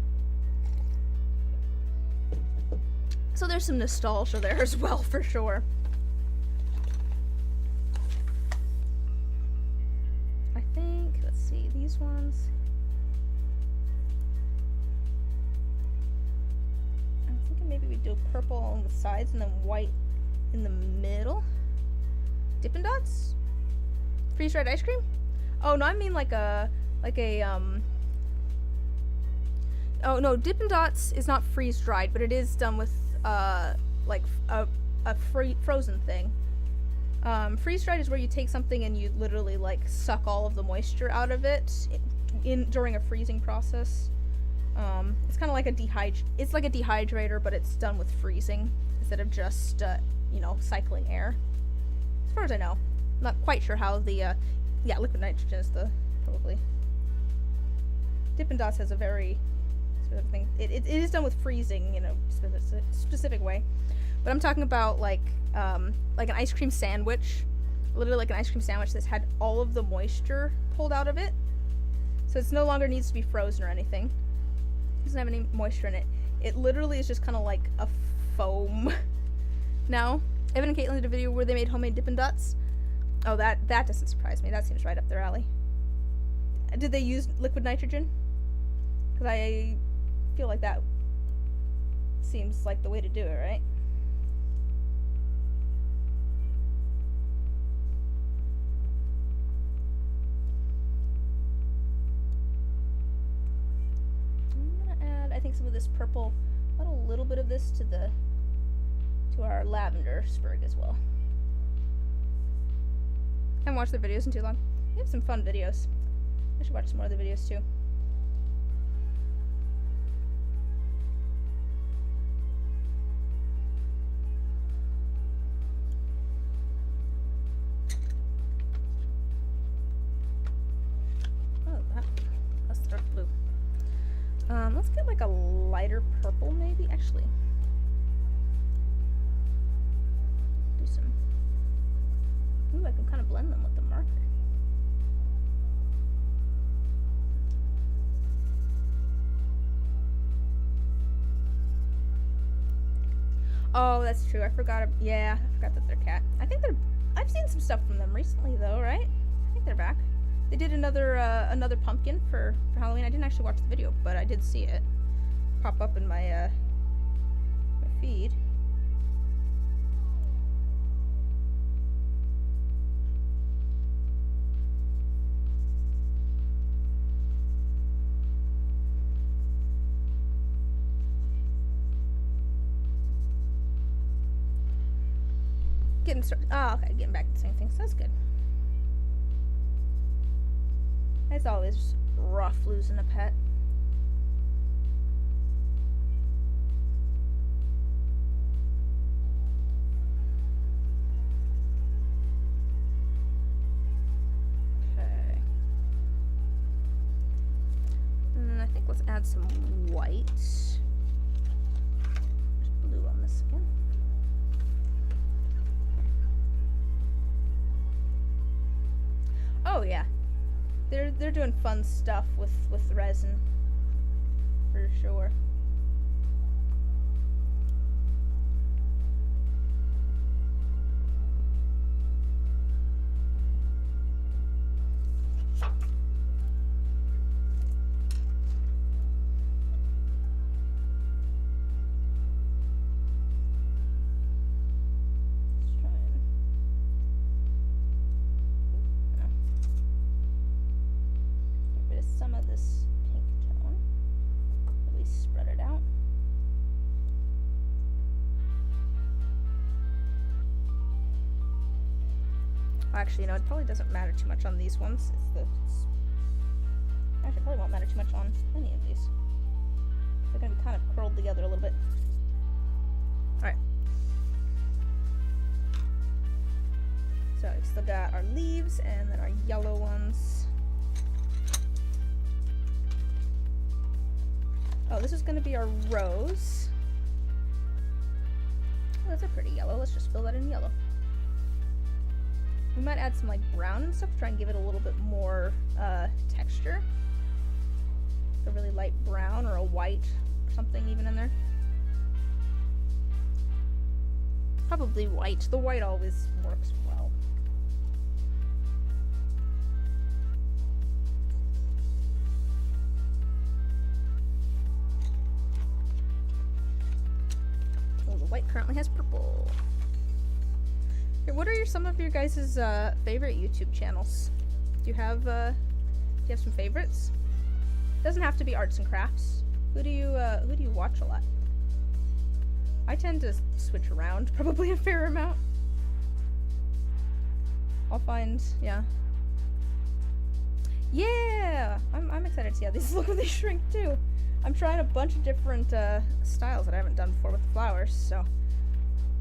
So there's some nostalgia there as well, for sure. I think, let's see, these ones. I'm thinking maybe we do purple on the sides and then white in the middle. Dippin' Dots? Freeze-dried ice cream? Oh, no, I mean like a oh, no, Dippin' Dots is not freeze-dried, but it is done with, like, a frozen thing. Freeze-dried is where you take something and you literally like suck all of the moisture out of it during a freezing process. It's kind of like it's like a dehydrator, but it's done with freezing instead of just you know, cycling air. As far as I know, I'm not quite sure how the yeah, liquid nitrogen is the probably. Dippin' Dots has a very specific thing. It is done with freezing in a specific way, but I'm talking about like an ice cream sandwich, literally like an ice cream sandwich that's had all of the moisture pulled out of it, so it's no longer needs to be frozen or anything. It doesn't have any moisture in it. It literally is just kind of like a foam. Now, Evan and Caitlin did a video where they made homemade Dippin' Dots. Oh, that doesn't surprise me. That seems right up their alley. Did they use liquid nitrogen? Because I feel like that seems like the way to do it, right? I'm gonna add, I think, some of this purple, add a little bit of this to our lavender sprig as well. I haven't watched their videos in too long. They have some fun videos. I should watch some more of the videos too. Oh, that's dark blue. Let's get like a lighter purple maybe, actually. Do some. Ooh, I can kind of blend them with the marker. Oh, that's true. I forgot. Yeah, I forgot that they're cat. I think they're. I've seen some stuff from them recently, though, right? I think they're back. They did another pumpkin for Halloween. I didn't actually watch the video, but I did see it pop up in my my feed. Getting started. Oh, okay, getting back to the same thing. So that's good. It's always rough losing a pet. Okay. And I think let's add some white. There's blue on this again. Oh yeah, they're doing fun stuff with resin, for sure. Some of this pink tone, at least spread it out. Actually, you know, it probably doesn't matter too much on these ones. Actually, it probably won't matter too much on any of these. They're gonna be kind of curled together a little bit. Alright. So we've still got our leaves and then our yellow ones. Oh, this is going to be our rose. Oh, that's a pretty yellow. Let's just fill that in yellow. We might add some like brown and stuff to try and give it a little bit more texture. A really light brown or a white or something even in there. Probably white. The white always works well. White currently has purple. Okay, what are some of your guys' favorite YouTube channels? Do you have some favorites? Doesn't have to be arts and crafts. Who do you watch a lot? I tend to switch around probably a fair amount. I'll find, yeah. Yeah! I'm excited to see how these look when they shrink too. I'm trying a bunch of different styles that I haven't done before with the flowers, so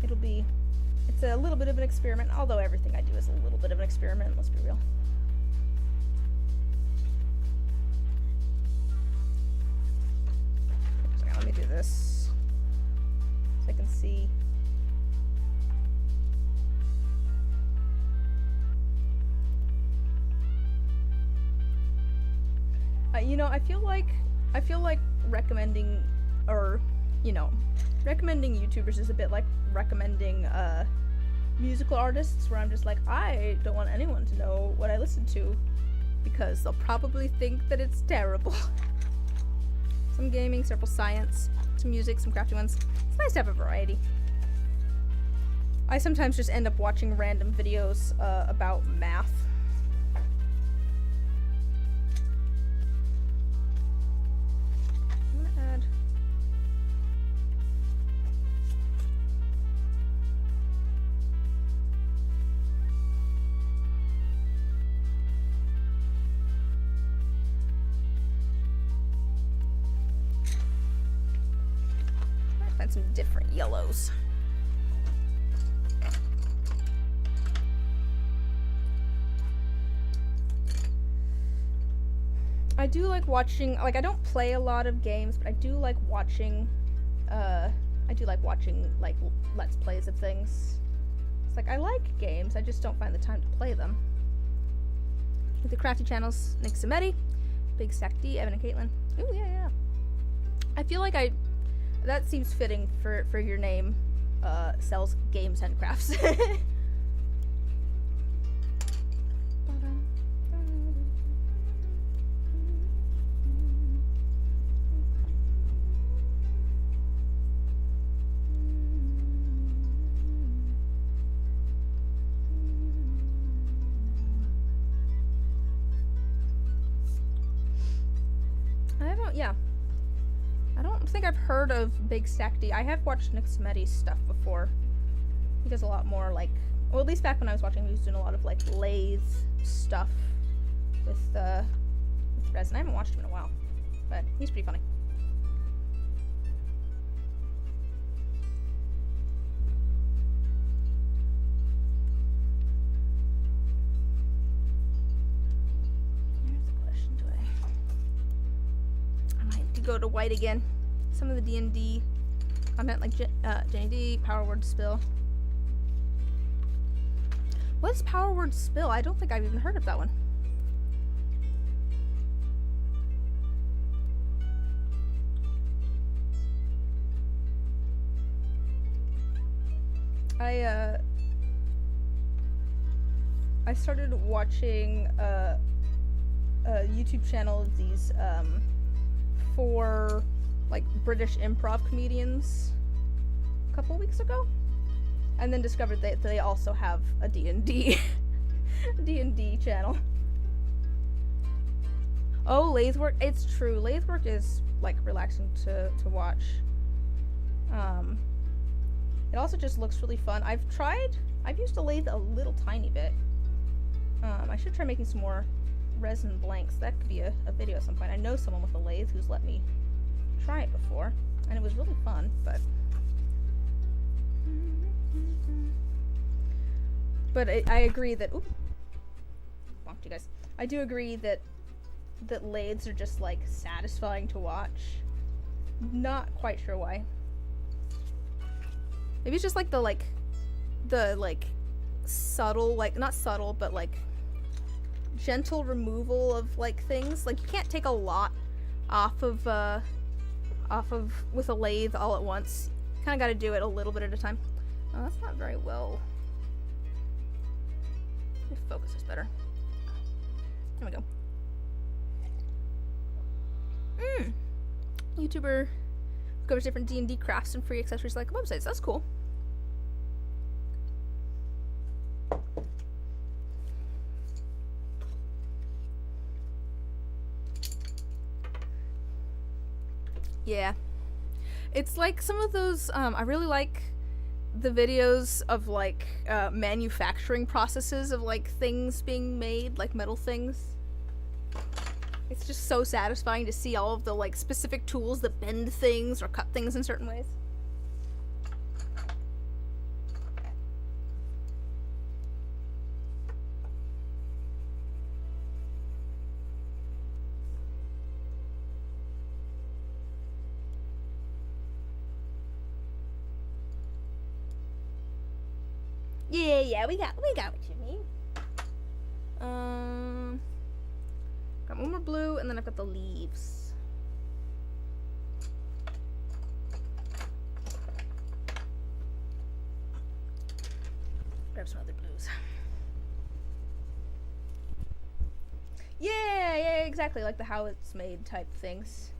it's a little bit of an experiment, although everything I do is a little bit of an experiment, let's be real. Okay, let me do this so I can see. You know, I feel like recommending, or, you know, recommending YouTubers is a bit like recommending musical artists, where I'm just like, I don't want anyone to know what I listen to because they'll probably think that it's terrible. Some gaming, several science, some music, some crafty ones. It's nice to have a variety. I sometimes just end up watching random videos about math. Find some different yellows. I do like watching, like, I don't play a lot of games, but I do like watching, like, Let's Plays of things. It's like, I like games, I just don't find the time to play them. With the crafty channels, Nick Sametti, Big Stack D, Evan and Caitlin. Ooh, yeah. I feel like that seems fitting for your name, sells games and crafts. I don't think I've heard of Big Stack D. I have watched Nick Smetty's stuff before. He does a lot more, like, well, at least back when I was watching, he was doing a lot of, like, lathe stuff with resin. I haven't watched him in a while, but he's pretty funny. Go to white again. Some of the D&D content, like Jenny D, Power Word Spill. What's Power Word Spill? I don't think I've even heard of that one. I started watching a YouTube channel of these 4 like British improv comedians a couple weeks ago, and then discovered that they also have a D&D D&D channel. Oh, lathe work. It's true. Lathe work is like relaxing to watch. It also just looks really fun. I've used a lathe a little tiny bit. I should try making some more resin blanks. That could be a video at some point. I know someone with a lathe who's let me try it before, and it was really fun, but I agree that, oop, bonked you guys. I do agree that lathes are just like satisfying to watch. Not quite sure why. Maybe it's just like the subtle, like, not subtle, but like gentle removal of like things. Like, you can't take a lot off of with a lathe all at once. You kind of got to do it a little bit at a time. Oh, that's not very well. Let me focus this better. There we go. YouTuber covers different D&D crafts and free accessories like websites. That's cool. Yeah. It's like some of those, I really like the videos of like manufacturing processes of like things being made, like metal things. It's just so satisfying to see all of the like specific tools that bend things or cut things in certain ways. Yeah, we got what you need. Got one more blue, and then I've got the leaves. Grab some other blues. Yeah, exactly, like the how it's made type things.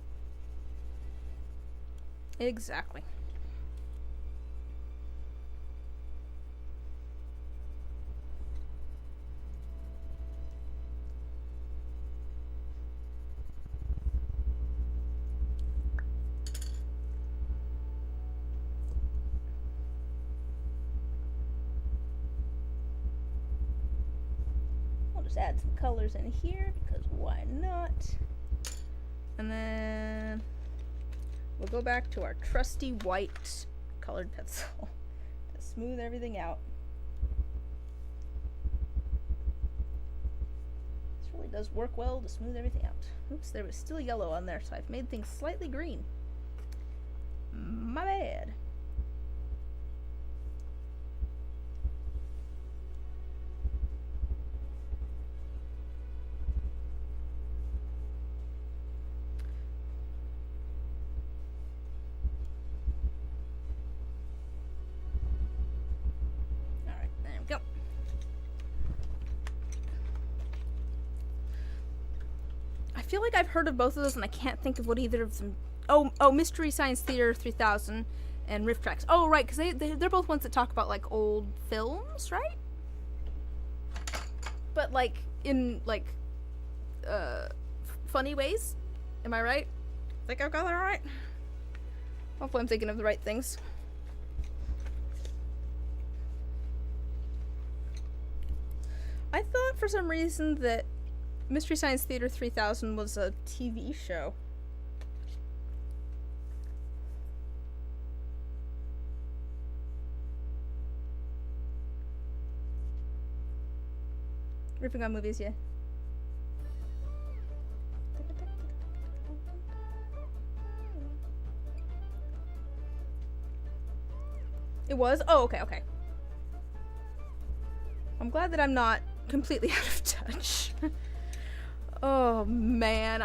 Exactly. Add some colors in here because why not? And then we'll go back to our trusty white colored pencil to smooth everything out. This really does work well to smooth everything out. Oops, there was still yellow on there, so I've made things slightly green. My bad. I feel like I've heard of both of those, and I can't think of what either of them. Oh, Mystery Science Theater 3000 and Riff Tracks. Oh, right, because they're both ones that talk about like old films, right? But like in like funny ways. Am I right? I think I've got that right. Hopefully, I'm thinking of the right things. I thought for some reason that Mystery Science Theater 3000 was a TV show. Ripping on movies, yeah. It was? Oh, okay. I'm glad that I'm not completely out of touch. Oh man,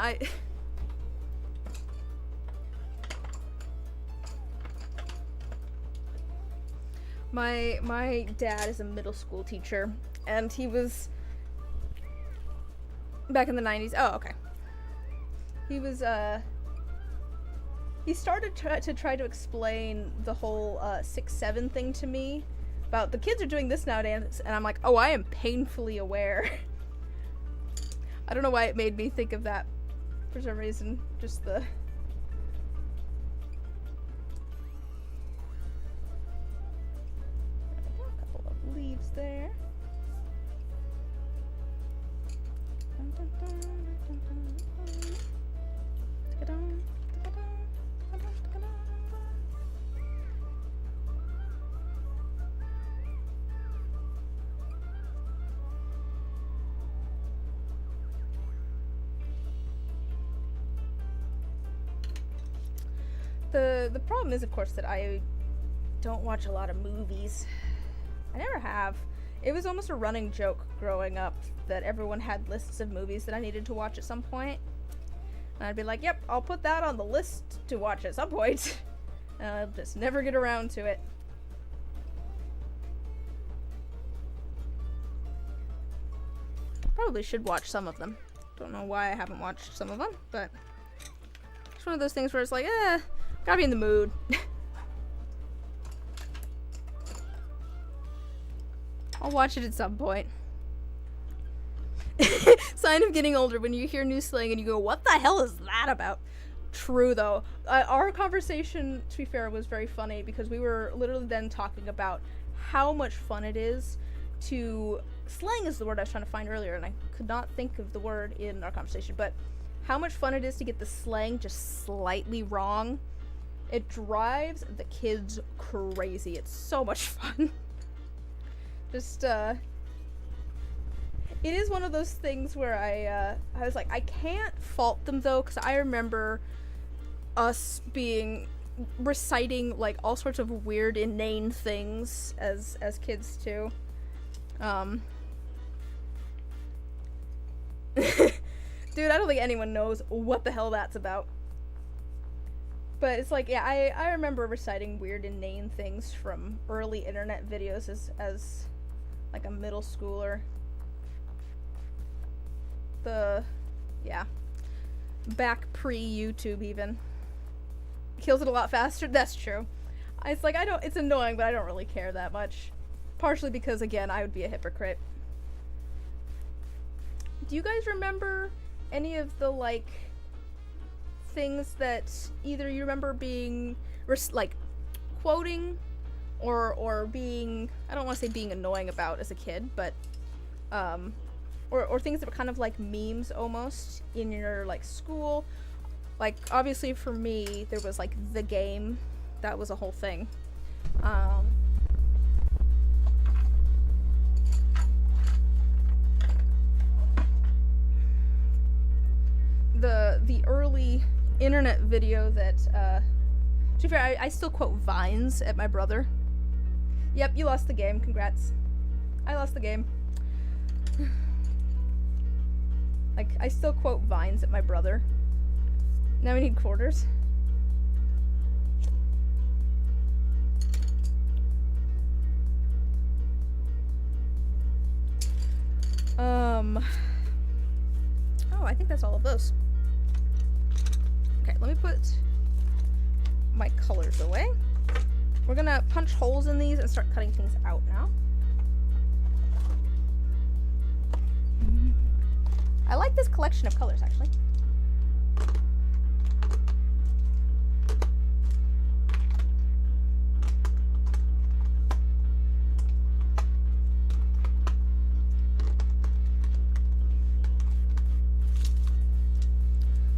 my dad is a middle school teacher, and he was back in the 90s. Oh, okay. He was he started to try to explain the whole 6-7 thing to me about the kids are doing this nowadays, and I'm like, oh, I am painfully aware. I don't know why it made me think of that for some reason. Just the... A couple of leaves there. The problem is, of course, that I don't watch a lot of movies. I never have. It was almost a running joke growing up that everyone had lists of movies that I needed to watch at some point. And I'd be like, yep, I'll put that on the list to watch at some point. And I'll just never get around to it. Probably should watch some of them. Don't know why I haven't watched some of them, but it's one of those things where it's like, gotta be in the mood. I'll watch it at some point. Sign of getting older, when you hear new slang and you go, what the hell is that about? True, though. Our conversation, to be fair, was very funny because we were literally then talking about how much fun it is to... Slang is the word I was trying to find earlier, and I could not think of the word in our conversation, but how much fun it is to get the slang just slightly wrong. It drives the kids crazy. It's so much fun. Just, it is one of those things where I was like, I can't fault them, though, because I remember us reciting, like, all sorts of weird, inane things as kids, too. Dude, I don't think anyone knows what the hell that's about. But it's like, yeah, I remember reciting weird, inane things from early internet videos as like a middle schooler. Yeah. Back pre-YouTube even. Kills it a lot faster, that's true. It's like, it's annoying, but I don't really care that much. Partially because, again, I would be a hypocrite. Do you guys remember any of the, like, things that either you remember being, like, quoting or being, I don't want to say being annoying about as a kid, but, or things that were kind of like memes almost in your, like, school? Like, obviously for me, there was, like, the game. That was a whole thing. The early internet video that, to be fair, I still quote Vines at my brother. Yep, you lost the game. Congrats. I lost the game. Like, I still quote Vines at my brother. Now we need quarters. Oh, I think that's all of those. Okay, let me put my colors away. We're gonna punch holes in these and start cutting things out now. I like this collection of colors, actually.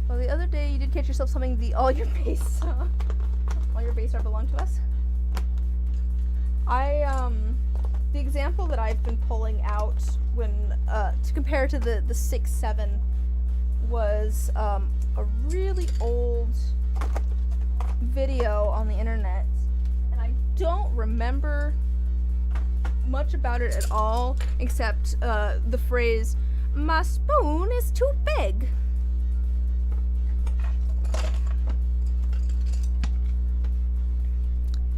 Well, the other day you did catch yourself something all your base are belong to us. The example that I've been pulling out when, to compare to the 6-7 was, a really old video on the internet, and I don't remember much about it at all, except, the phrase, "My spoon is too big."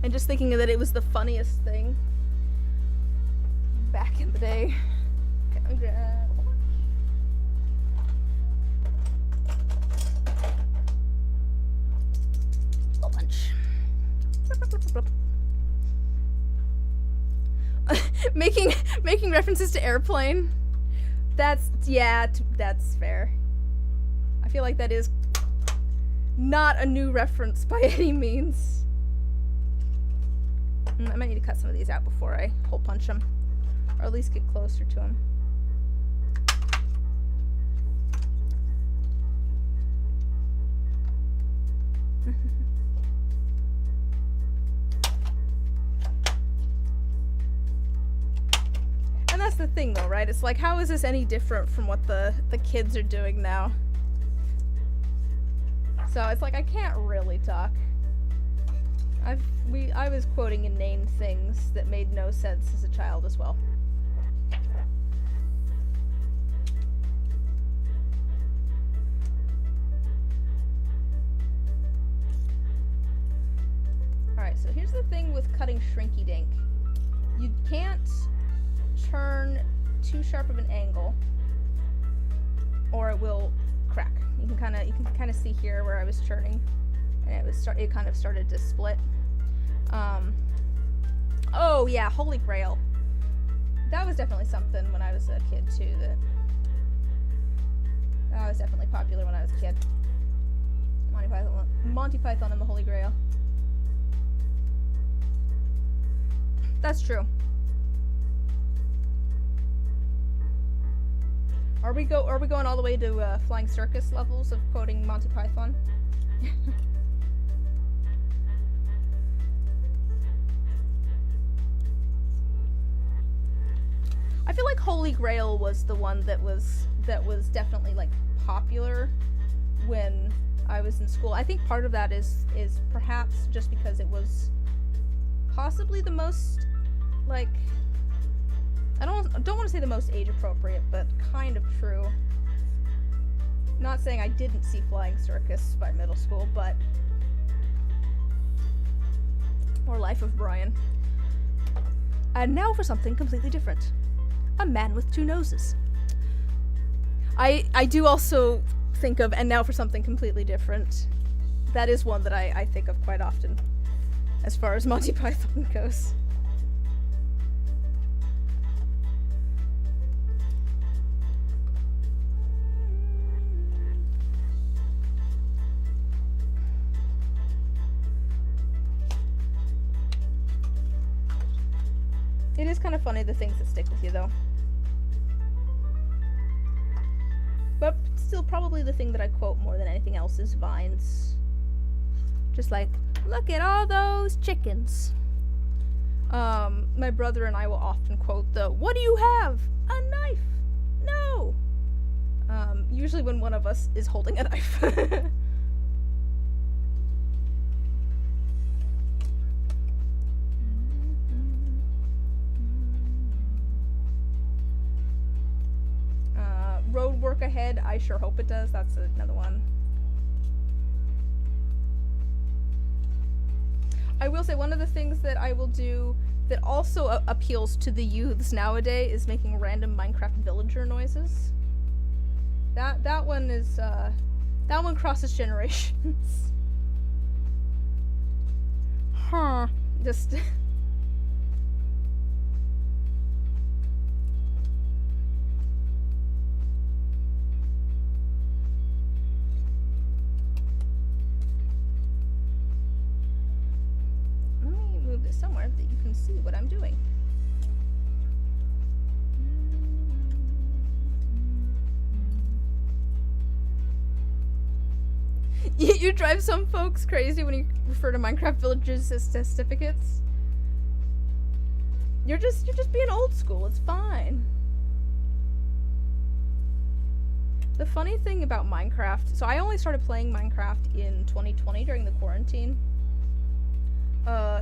And just thinking that it was the funniest thing back in the day. Okay, I'm gonna grab lunch. making references to Airplane. That's fair. I feel like that is not a new reference by any means. I might need to cut some of these out before I hole punch them, or at least get closer to them. And that's the thing, though, right? It's like, how is this any different from what the kids are doing now? So it's like, I can't really talk. I was quoting inane things that made no sense as a child as well. Alright, so here's the thing with cutting shrinky dink. You can't turn too sharp of an angle, or it will crack. You can kind of see here where I was turning, and it kind of started to split. Oh yeah, Holy Grail. That was definitely something when I was a kid too. That was definitely popular when I was a kid. Monty Python Monty Python and the Holy Grail. That's true. Are we going all the way to Flying Circus levels of quoting Monty Python? I feel like Holy Grail was the one that was definitely like popular when I was in school. I think part of that is perhaps just because it was possibly the most, like, I don't want to say the most age appropriate, but kind of true. Not saying I didn't see Flying Circus by middle school, but or Life of Brian. And now for something completely different. A man with two noses. I do also think of, and now for something completely different. That is one that I think of quite often, as far as Monty Python goes. It is kind of funny, the things that stick with you, though. But still, probably the thing that I quote more than anything else is Vines. Just like, look at all those chickens. My brother and I will often quote the, what do you have? A knife? No! Usually when one of us is holding a knife. Road work ahead, I sure hope it does. That's another one. I will say one of the things that I will do that also appeals to the youths nowadays is making random Minecraft villager noises. That one is that one crosses generations. Huh. Just somewhere that you can see what I'm doing. You drive some folks crazy when you refer to Minecraft villagers as certificates. You're just being old school. It's fine. The funny thing about Minecraft, so I only started playing Minecraft in 2020 during the quarantine.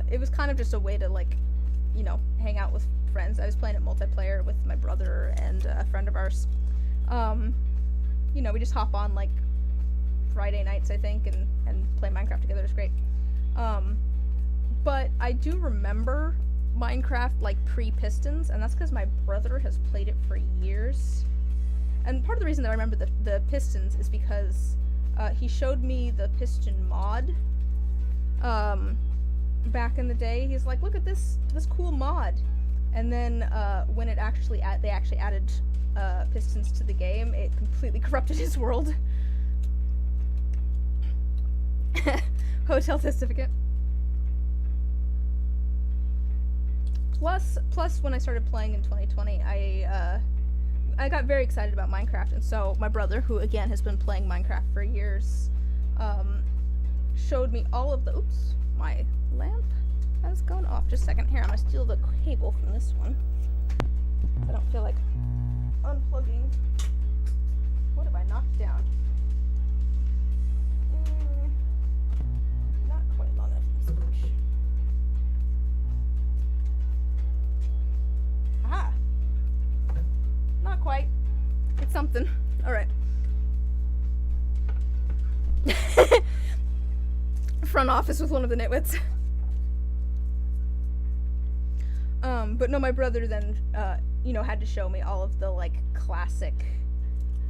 It was kind of just a way to, like, you know, hang out with friends. I was playing it multiplayer with my brother and a friend of ours. You know, we just hop on, like, Friday nights, I think, and play Minecraft together. It's great. But I do remember Minecraft, like, pre-Pistons, and that's because my brother has played it for years. And part of the reason that I remember the Pistons is because he showed me the Piston mod. Back in the day, he's like, look at this cool mod. And then when it actually they actually added Pistons to the game, it completely corrupted his world. Hotel certificate. Plus when I started playing in 2020, I got very excited about Minecraft, and so my brother, who again has been playing Minecraft for years, showed me all of the, oops, my lamp has gone off. Just a second here, I'm gonna steal the cable from this one. I don't feel like unplugging. What have I knocked down? Not quite long enough for this push. Aha! Not quite. It's something. Alright. Front office with one of the nitwits. But no, my brother then, you know, had to show me all of the, like, classic,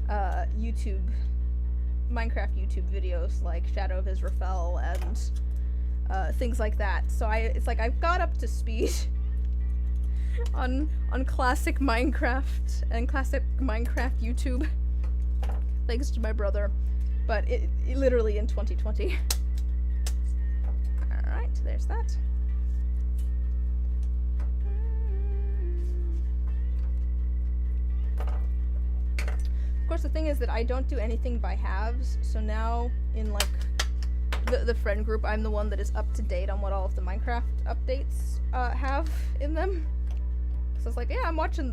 Minecraft YouTube videos, like Shadow of Israfel and, things like that. So it's like I've got up to speed on classic Minecraft and classic Minecraft YouTube, thanks to my brother. But it literally in 2020. Alright, there's that. Of course, the thing is that I don't do anything by halves, so now in like the friend group, I'm the one that is up to date on what all of the Minecraft updates have in them. So it's like, yeah, I watched an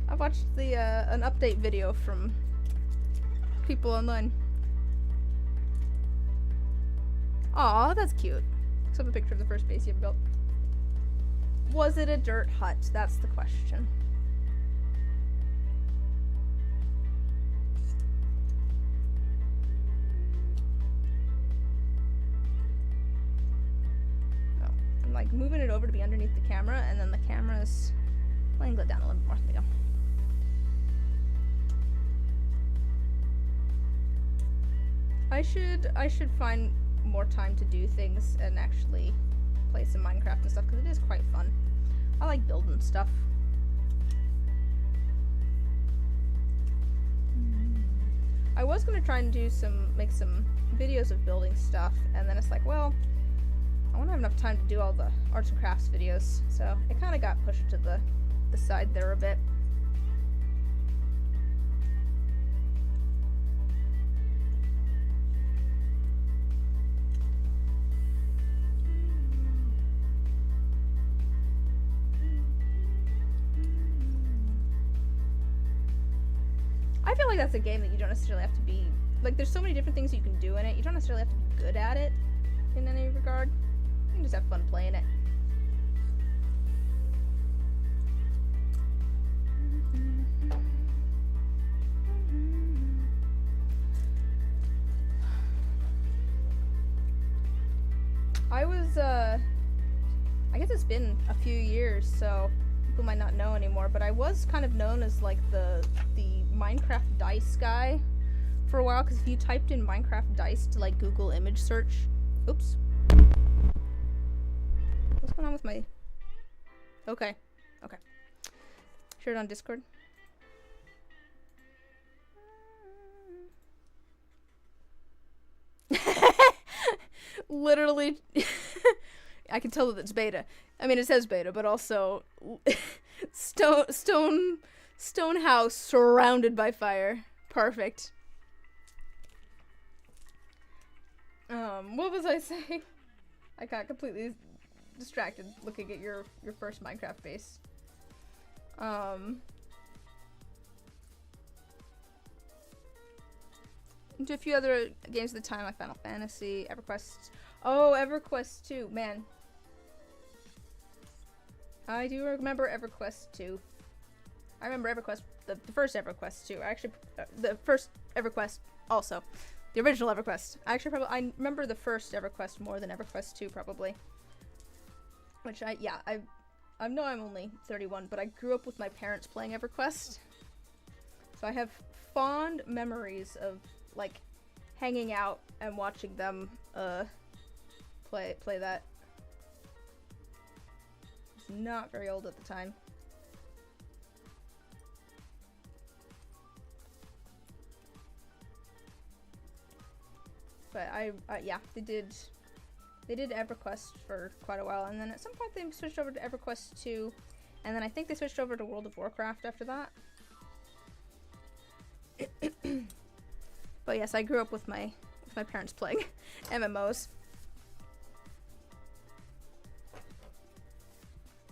update video from people online. Aw, that's cute. Let's have a picture of the first base you ever built. Was it a dirt hut? That's the question. Like moving it over to be underneath the camera, and then the camera's playing it down a little bit more. There we go. I should find more time to do things and actually play some Minecraft and stuff, because it is quite fun. I like building stuff. I was gonna try and make some videos of building stuff, and then it's like, well, I won't have enough time to do all the arts and crafts videos, so it kind of got pushed to the side there a bit. I feel like that's a game that you don't necessarily have to be, like, there's so many different things you can do in it, you don't necessarily have to be good at it in any regard. You can just have fun playing it. I guess it's been a few years, so people might not know anymore, but I was kind of known as like the Minecraft dice guy for a while, because if you typed in Minecraft dice to like Google image search, oops. What's going on with my... Okay. Okay. Share it on Discord. Literally... I can tell that it's beta. I mean, it says beta, but also... stone house surrounded by fire. Perfect. What was I saying? I got completely distracted looking at your first Minecraft base. Into a few other games at the time, like Final Fantasy, EverQuest. Oh, EverQuest 2, man. I do remember EverQuest 2. I remember EverQuest, the first EverQuest 2. Actually, the first EverQuest also. The original EverQuest. I remember the first EverQuest more than EverQuest 2, probably. Which I know I'm only 31, but I grew up with my parents playing EverQuest. So I have fond memories of, like, hanging out and watching them, play that. I was not very old at the time. But yeah, they did EverQuest for quite a while, and then at some point they switched over to EverQuest 2, and then I think they switched over to World of Warcraft after that. But yes, I grew up with my parents playing MMOs.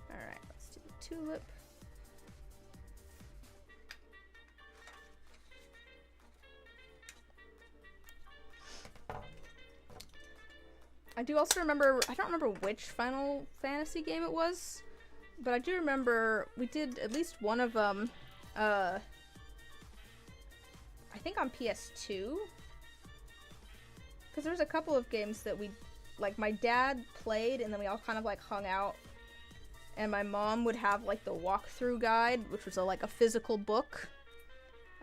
Alright, let's do the tulip. I do also remember, I don't remember which Final Fantasy game it was, but I do remember we did at least one of them, I think on PS2, because there was a couple of games that like my dad played and then we all kind of like hung out, and my mom would have like the walkthrough guide, which was like a physical book,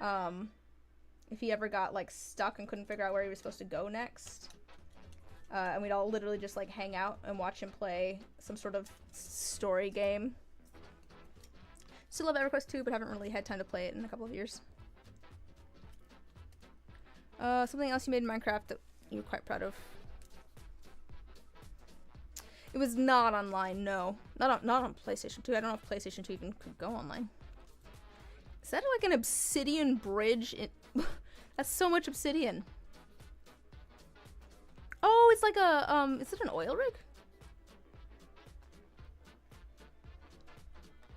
if he ever got like stuck and couldn't figure out where he was supposed to go next. And we'd all literally just like hang out and watch him play some sort of story game. Still love EverQuest 2, but haven't really had time to play it in a couple of years. Something else you made in Minecraft that you were quite proud of. It was not online, no. Not on PlayStation 2. I don't know if PlayStation 2 even could go online. Is that like an obsidian bridge? That's so much obsidian. Oh, it's like a, is it an oil rig?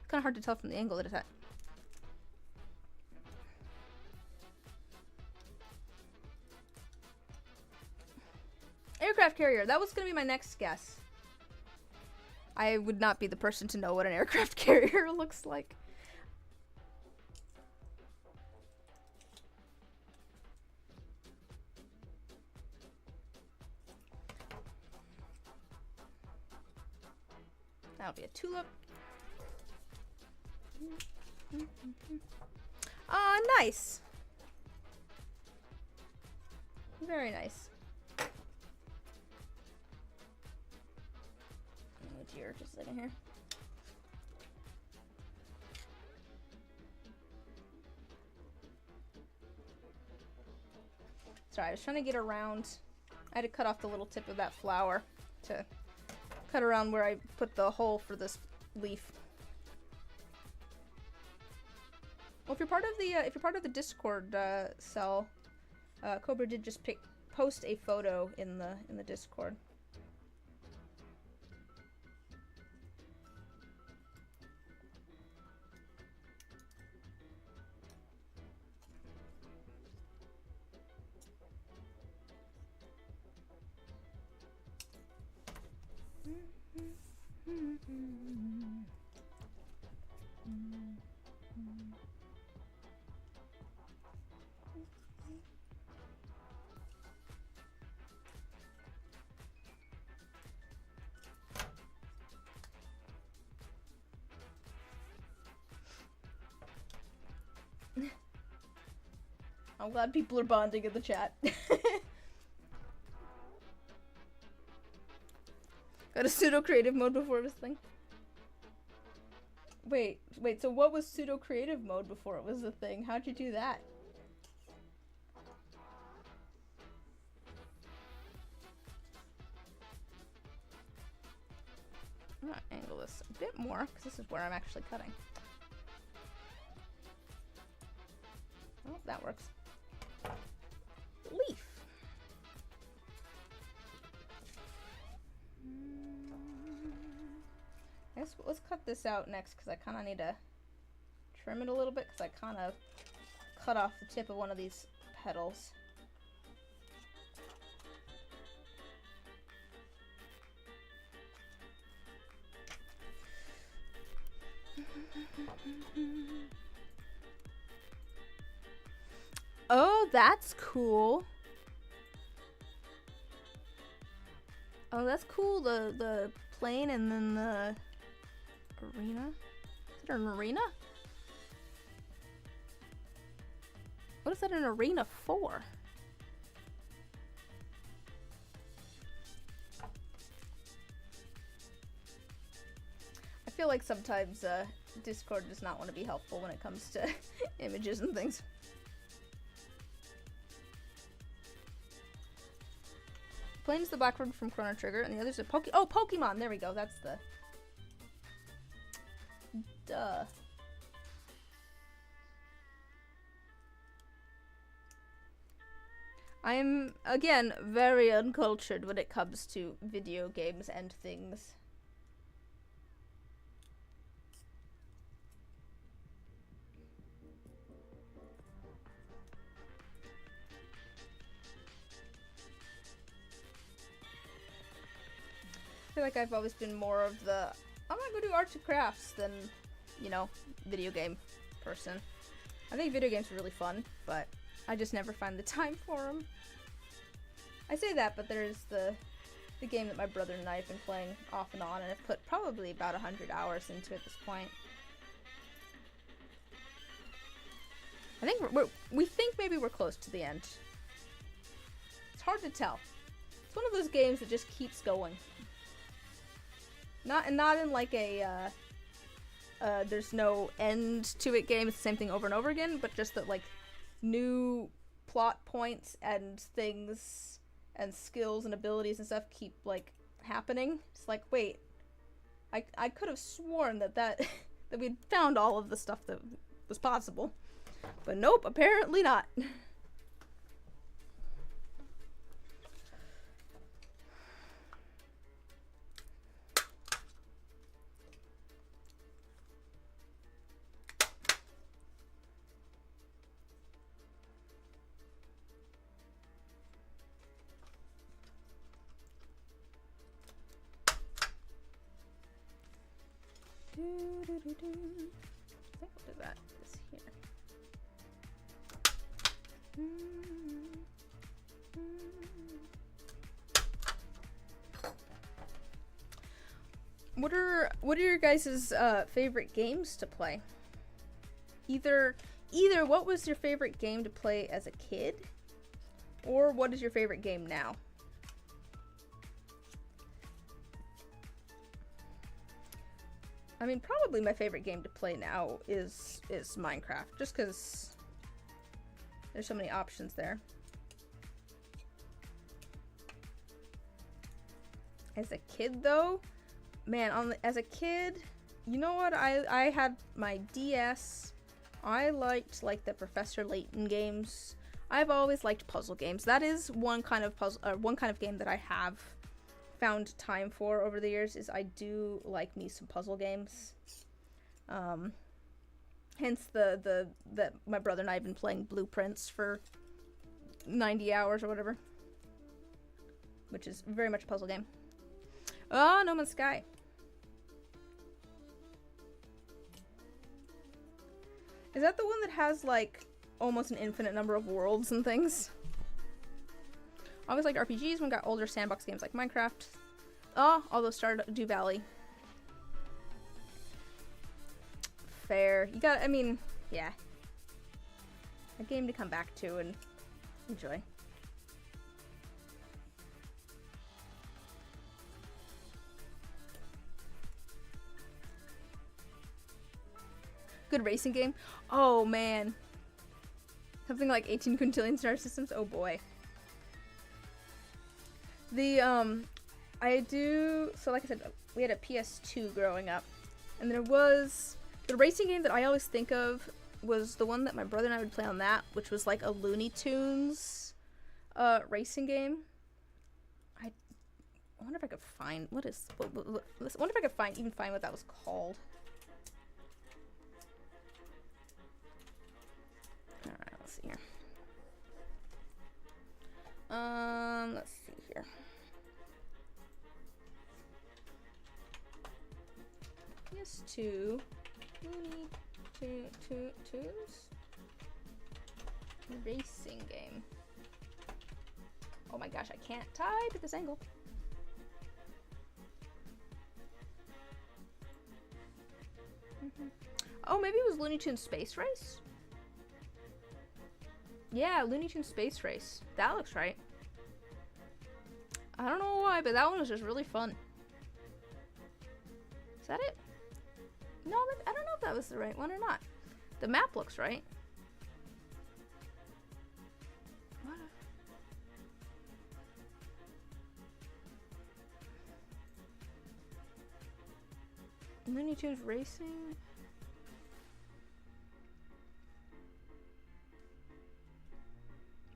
Kind of hard to tell from the angle that it's at. Aircraft carrier. That was going to be my next guess. I would not be the person to know what an aircraft carrier looks like. That'll be a tulip. Ah, nice. Very nice. Oh dear, just sitting here. Sorry, I was trying to get around. I had to cut off the little tip of that flower to cut around where I put the hole for this leaf. Well, if you're part of the Discord cell, Cobra did just post a photo in the Discord. I'm glad people are bonding in the chat. Got a pseudo creative mode before this thing. Wait, so what was pseudo creative mode before it was a thing? How'd you do that? I'm gonna angle this a bit more because this is where I'm actually cutting. Oh, that works. Leaf. I guess let's cut this out next because I kind of need to trim it a little bit because I kind of cut off the tip of one of these petals. Oh, that's cool. Oh, that's cool. The plane and then the arena. Is it an arena? What is that an arena for? I feel like sometimes Discord does not want to be helpful when it comes to images and things. Plane's the black one from Chrono Trigger, and the other's a Pokemon! There we go, that's the... Duh. I'm, again, very uncultured when it comes to video games and things. I feel like I've always been more of the, I'm gonna go do arts and crafts than, you know, video game person. I think video games are really fun, but I just never find the time for them. I say that, but there's the game that my brother and I have been playing off and on, and I've put probably about 100 hours into at this point. I think we think maybe we're close to the end. It's hard to tell. It's one of those games that just keeps going. Not in like a there's no end to it game. It's the same thing over and over again, but just that like new plot points and things and skills and abilities and stuff keep like happening. It's like, wait, I could have sworn that that we'd found all of the stuff that was possible, but nope, apparently not. I think we'll do that this here. What are your guys' favorite games to play? Either what was your favorite game to play as a kid, or what is your favorite game now? I mean, probably my favorite game to play now is Minecraft, just because there's so many options there. As a kid, though, man, as a kid, you know what? I had my DS. I liked like the Professor Layton games. I've always liked puzzle games. That is one kind of game that I have found time for over the years. Is I do like me some puzzle games. Hence the my brother and I have been playing Blueprints for 90 hours or whatever, which is very much a puzzle game. Oh, No Man's Sky. Is that the one that has like almost an infinite number of worlds and things? I always liked RPGs when we got older sandbox games like Minecraft. Oh, although Stardew Valley. Fair. You got, I mean, yeah. A game to come back to and enjoy. Good racing game? Oh, man. Something like 18 quintillion star systems? Oh, boy. So like I said, we had a PS2 growing up, and there was, the racing game that I always think of was the one that my brother and I would play on that, which was like a Looney Tunes, racing game. I wonder if I could find, I wonder if I could even find what that was called. Alright, let's see here. Let's see here. PS2 Looney Tunes racing game. Oh my gosh, I can't type at this angle. Oh, maybe it was Looney Tunes Space Race? Yeah, Looney Tunes Space Race. That looks right. I don't know why, but that one was just really fun. Is that it? No, I don't know if that was the right one or not. The map looks right. What? Looney Tunes Racing?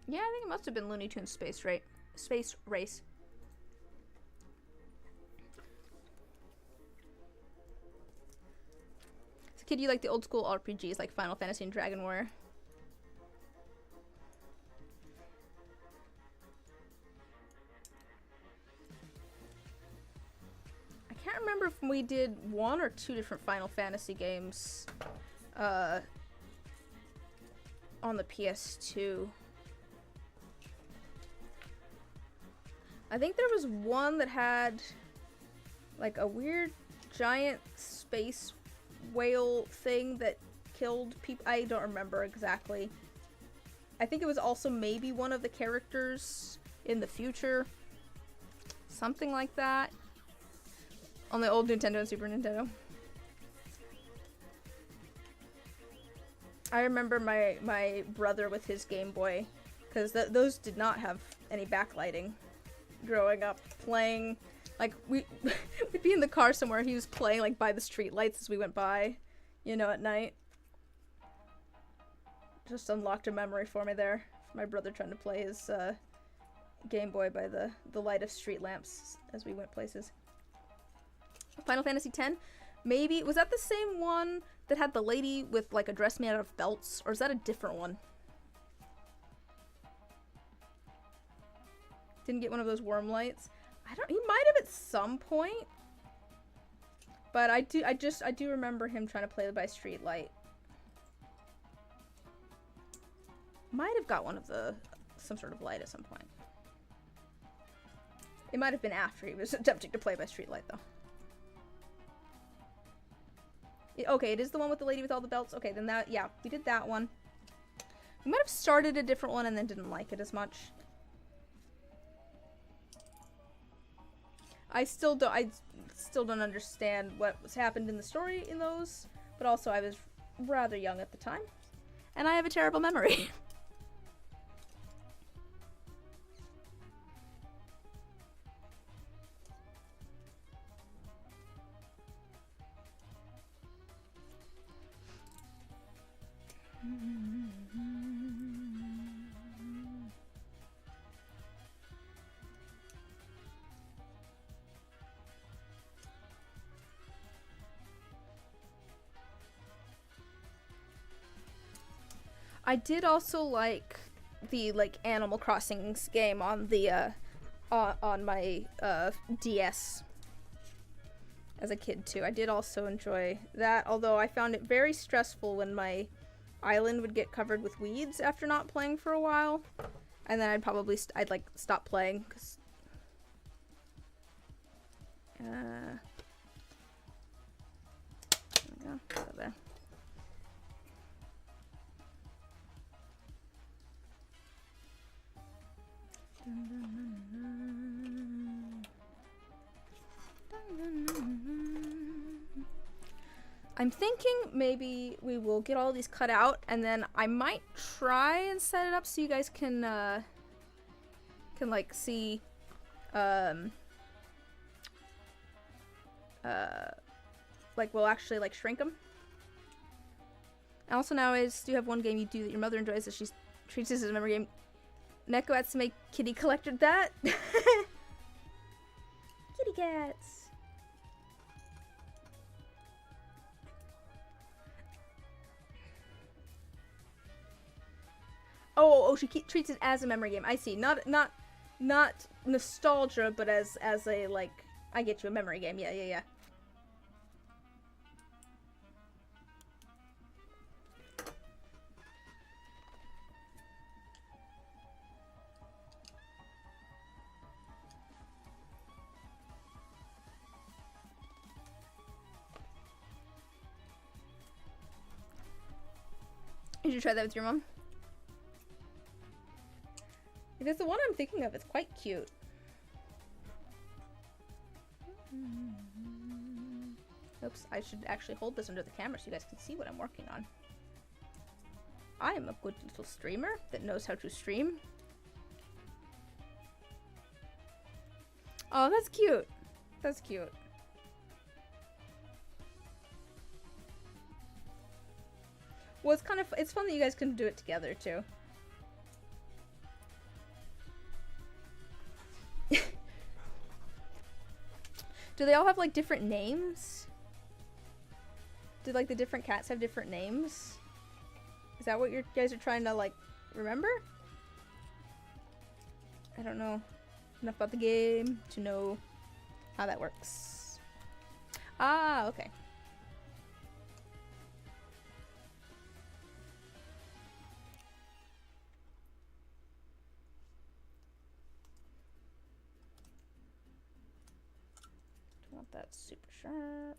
Yeah, I think it must have been Looney Tunes Space Race. As a kid, you like the old school RPGs like Final Fantasy and Dragon Warrior. I can't remember if we did 1 or 2 different Final Fantasy games on the PS2. I think there was one that had like a weird giant space whale thing that killed people. I don't remember exactly. I think it was also maybe one of the characters in the future. Something like that. On the old Nintendo and Super Nintendo. I remember my brother with his Game Boy, because those did not have any backlighting. Growing up, playing Like, we'd be in the car somewhere, he was playing, like, by the street lights as we went by, you know, at night. Just unlocked a memory for me there. My brother trying to play his, Game Boy by the light of street lamps as we went places. Final Fantasy X? Maybe. Was that the same one that had the lady with, like, a dress made out of belts? Or is that a different one? Didn't get one of those worm lights. He might have at some point. But I do remember him trying to play by street light. Might have got one of some sort of light at some point. It might have been after he was attempting to play by street light, though. Okay, it is the one with the lady with all the belts. Okay, then that, yeah, we did that one. We might have started a different one and then didn't like it as much. I still don't understand what was happened in the story in those, but also I was rather young at the time, and I have a terrible memory. I did also like the Animal Crossing's game on the on my DS as a kid too. I did also enjoy that, although I found it very stressful when my island would get covered with weeds after not playing for a while, and then I'd like stop playing because there we go. Go there. I'm thinking maybe we will get all these cut out, and then I might try and set it up so you guys can like see like we'll actually like shrink them. And also nowadays do have one game you do that your mother enjoys that she treats this as a memory game. Neko Atsume Kitty collected that. Kitty cats. Oh, she treats it as a memory game. I see. Not nostalgia, but as a like, I get you, a memory game. Yeah. You should try that with your mom. If it's the one I'm thinking of, it's quite cute. Oops, I should actually hold this under the camera so you guys can see what I'm working on. I am a good little streamer that knows how to stream. Oh, that's cute. That's cute. Well, it's fun that you guys can do it together too. Do they all have like different names? Do like the different cats have different names? Is that what you guys are trying to like remember? I don't know enough about the game to know how that works. Ah, okay. Want that super sharp.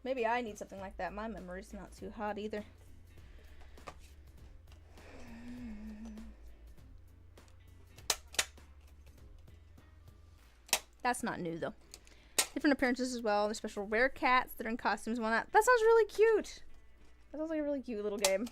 Maybe I need something like that. My memory's not too hot either. That's not new though. different appearances as well. There's special rare cats that are in costumes and whatnot. That sounds really cute. That sounds like a really cute little game.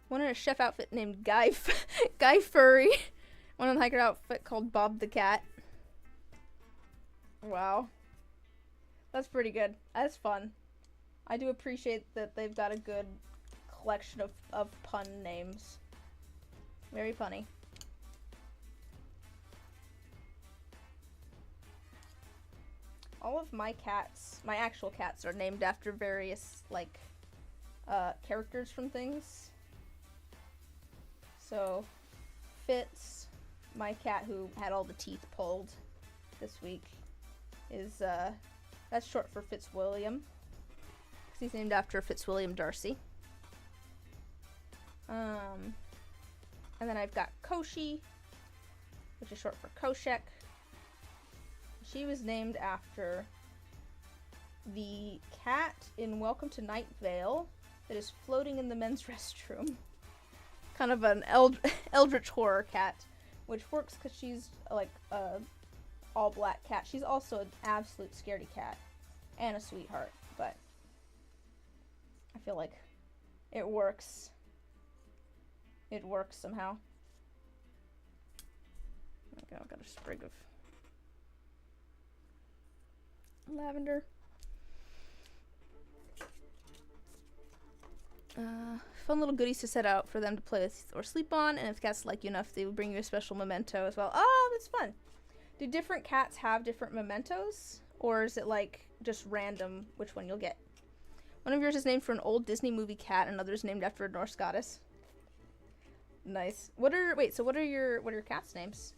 One in a chef outfit named Guy Furry. One in a hiker outfit called Bob the Cat. Wow. That's pretty good. That's fun. I do appreciate that they've got a good collection of pun names. Very punny. All of my cats, my actual cats, are named after various, like, characters from things. So, Fitz, my cat who had all the teeth pulled this week, is, that's short for Fitzwilliam. Because he's named after Fitzwilliam Darcy. And then I've got Koshi, which is short for Koshek. She was named after the cat in Welcome to Night Vale that is floating in the men's restroom. Kind of an eldritch horror cat, which works because she's like a all black cat. She's also an absolute scaredy cat and a sweetheart, but I feel like it works. It works somehow. Okay, I've got a sprig of lavender. Fun little goodies to set out for them to play with or sleep on, and if cats like you enough, they will bring you a special memento as well. Oh, that's fun. Do different cats have different mementos, or is it like just random which one you'll get? One of yours is named for an old Disney movie cat, and another's named after a Norse goddess. Nice. What are your cats' names?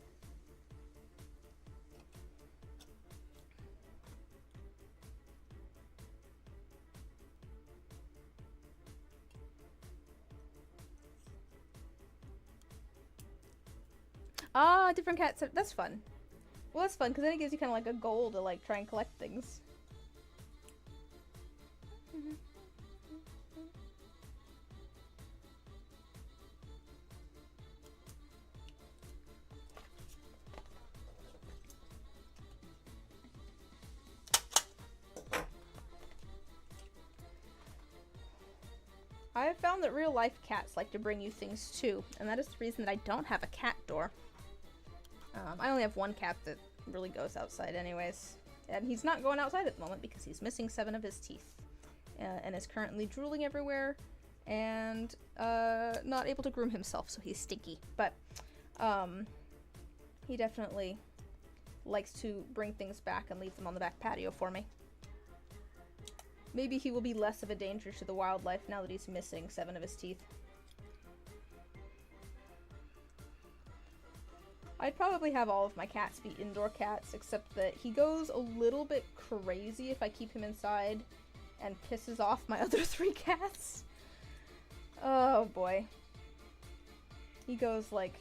Ah, different cats. That's fun. Well, that's fun, because then it gives you kind of like a goal to like try and collect things. I have found that real life cats like to bring you things too, and that is the reason that I don't have a cat door. I only have one cat that really goes outside anyways, and he's not going outside at the moment because he's missing 7 of his teeth, and is currently drooling everywhere, and not able to groom himself, so he's stinky. But he definitely likes to bring things back and leave them on the back patio for me. Maybe he will be less of a danger to the wildlife now that he's missing 7 of his teeth. I'd probably have all of my cats be indoor cats, except that he goes a little bit crazy if I keep him inside and pisses off my other 3 cats. Oh boy. He gets like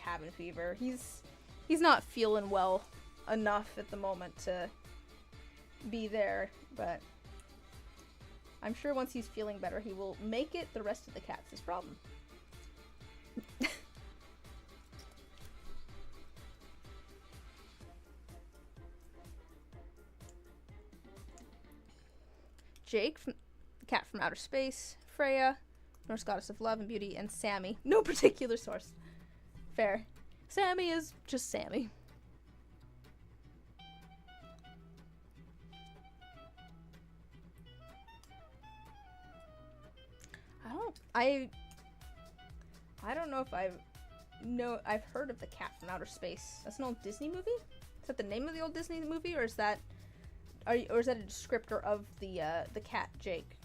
cabin fever. He's not feeling well enough at the moment to be there, but I'm sure once he's feeling better, he will make it the rest of the cats' his problem. Jake, the cat from outer space, Freya, Norse goddess of love and beauty, and Sammy. No particular source. Fair. Sammy is just Sammy. I don't know if I've heard of the cat from outer space. That's an old Disney movie? Is that the name of the old Disney movie, or is that a descriptor of the cat Jake?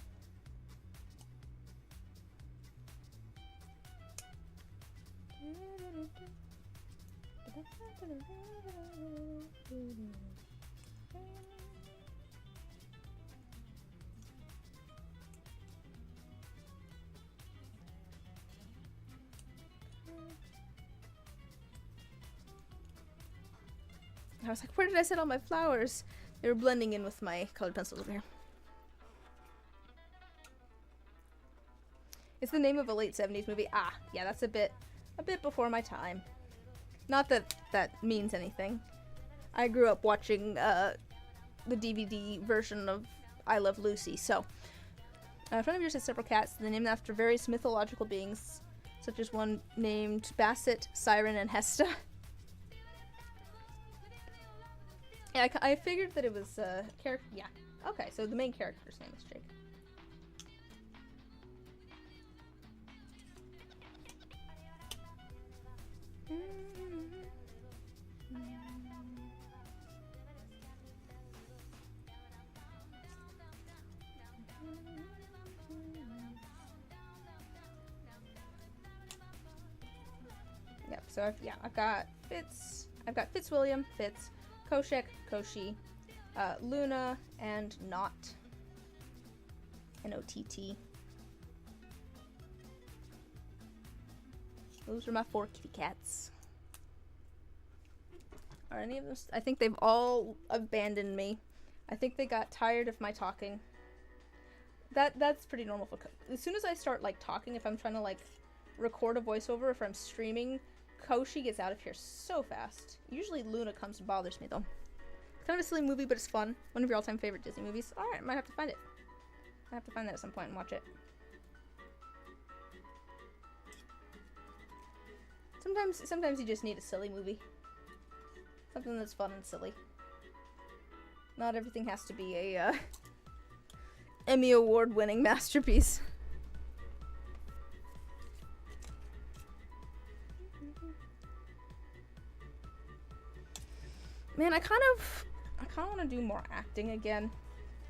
I was like, where did I set all my flowers? They were blending in with my colored pencils over here. It's the name of a late 70s movie. Ah, yeah, that's a bit before my time. Not that that means anything. I grew up watching the DVD version of I Love Lucy, so. A friend of yours has several cats. They're named after various mythological beings, such as one named Basset, Siren, and Hesta. Yeah, I figured that it was a character. Yeah. Okay, so the main character's name is Jake. Yep. So I've got Fitz. I've got Fitzwilliam, Fitz, Koshek, Koshi, Luna, and Not. N-O-T-T. Those are my 4 kitty cats. Are any of them? I think they've all abandoned me. I think they got tired of my talking. That's pretty normal for. As soon as I start like talking, if I'm trying to like record a voiceover, if I'm streaming, Koshi gets out of here so fast. Usually Luna comes and bothers me though. It's kind of a silly movie, but it's fun. One of your all-time favorite Disney movies. All right, I might have to find it. I have to find that at some point and watch it. Sometimes you just need a silly movie. Something that's fun and silly. Not everything has to be a Emmy Award-winning masterpiece. Man, I kind of want to do more acting again.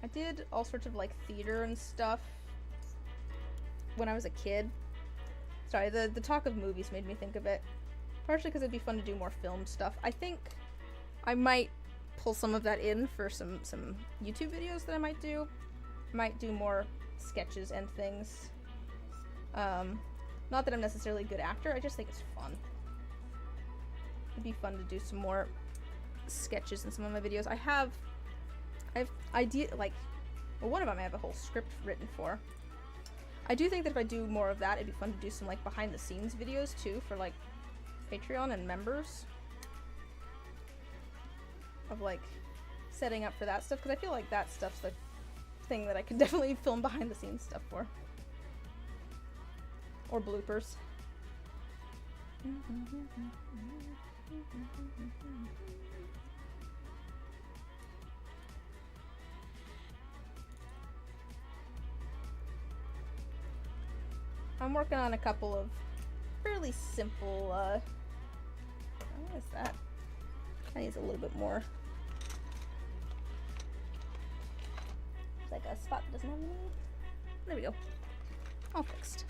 I did all sorts of like theater and stuff when I was a kid. Sorry, the talk of movies made me think of it. Partially because it'd be fun to do more film stuff. I think I might pull some of that in for some YouTube videos that I might do. Might do more sketches and things. Not that I'm necessarily a good actor, I just think it's fun. It'd be fun to do some more sketches in some of my videos. I have idea, like, well, one of them I have a whole script written for. I do think that if I do more of that, it'd be fun to do some like behind the scenes videos too for like Patreon and members. Of like setting up for that stuff, because I feel like that stuff's the thing that I could definitely film behind the scenes stuff for. Or bloopers. I'm working on a couple of fairly simple, what is that? That needs a little bit more. It's like a spot that doesn't have any. There we go. All fixed.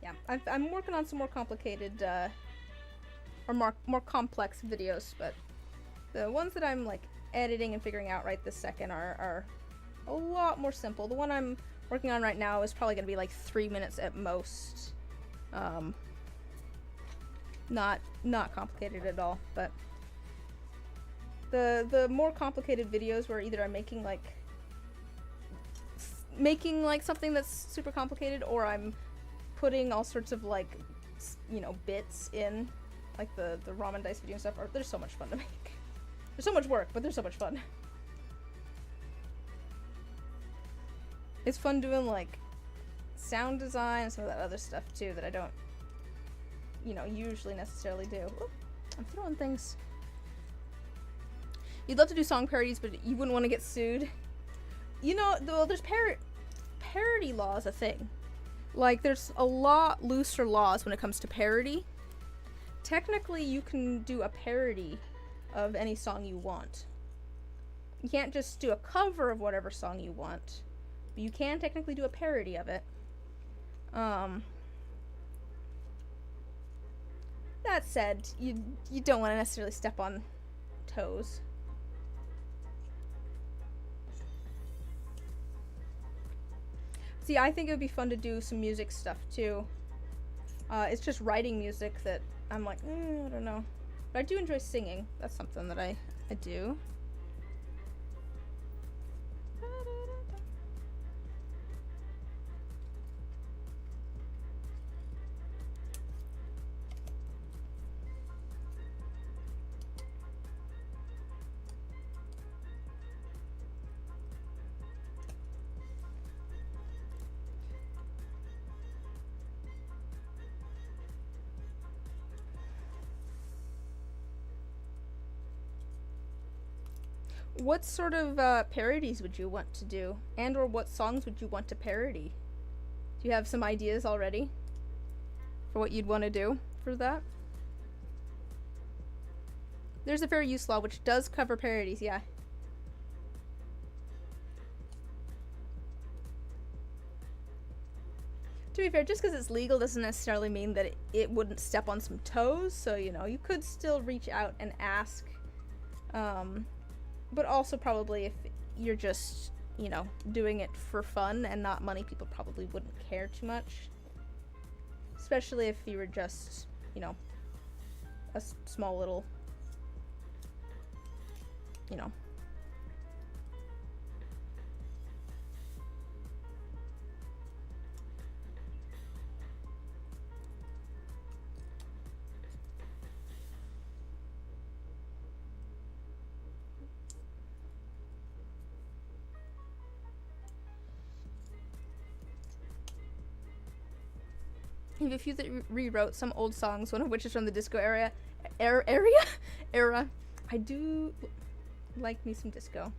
Yeah, I'm working on some more complicated, or more complex videos, but the ones that I'm like editing and figuring out right this second are a lot more simple. The one I'm working on right now is probably going to be like 3 minutes at most. Not complicated at all, but the more complicated videos where either I'm making like something that's super complicated, or I'm putting all sorts of like, you know, bits in, like the ramen dice video and stuff. They're so much fun to make. There's so much work, but they're so much fun. It's fun doing like sound design and some of that other stuff too that I don't, you know, usually necessarily do. Oop, I'm throwing things. You'd love to do song parodies, but you wouldn't want to get sued. You know, well, there's parody law is a thing. Like, there's a lot looser laws when it comes to parody. Technically, you can do a parody of any song you want. You can't just do a cover of whatever song you want, but you can technically do a parody of it. That said, you don't want to necessarily step on toes. See, I think it would be fun to do some music stuff too. It's just writing music that I'm like, I don't know. But I do enjoy singing. That's something that I do. What sort of parodies would you want to do? And or what songs would you want to parody? Do you have some ideas already for what you'd want to do for that? There's a fair use law which does cover parodies, yeah. To be fair, just because it's legal doesn't necessarily mean that it wouldn't step on some toes, so, you know, you could still reach out and ask. But also probably if you're just, you know, doing it for fun and not money, people probably wouldn't care too much. Especially if you were just, you know, a small little, you know. I have a few that rewrote some old songs, one of which is from the disco era. I do like me some disco.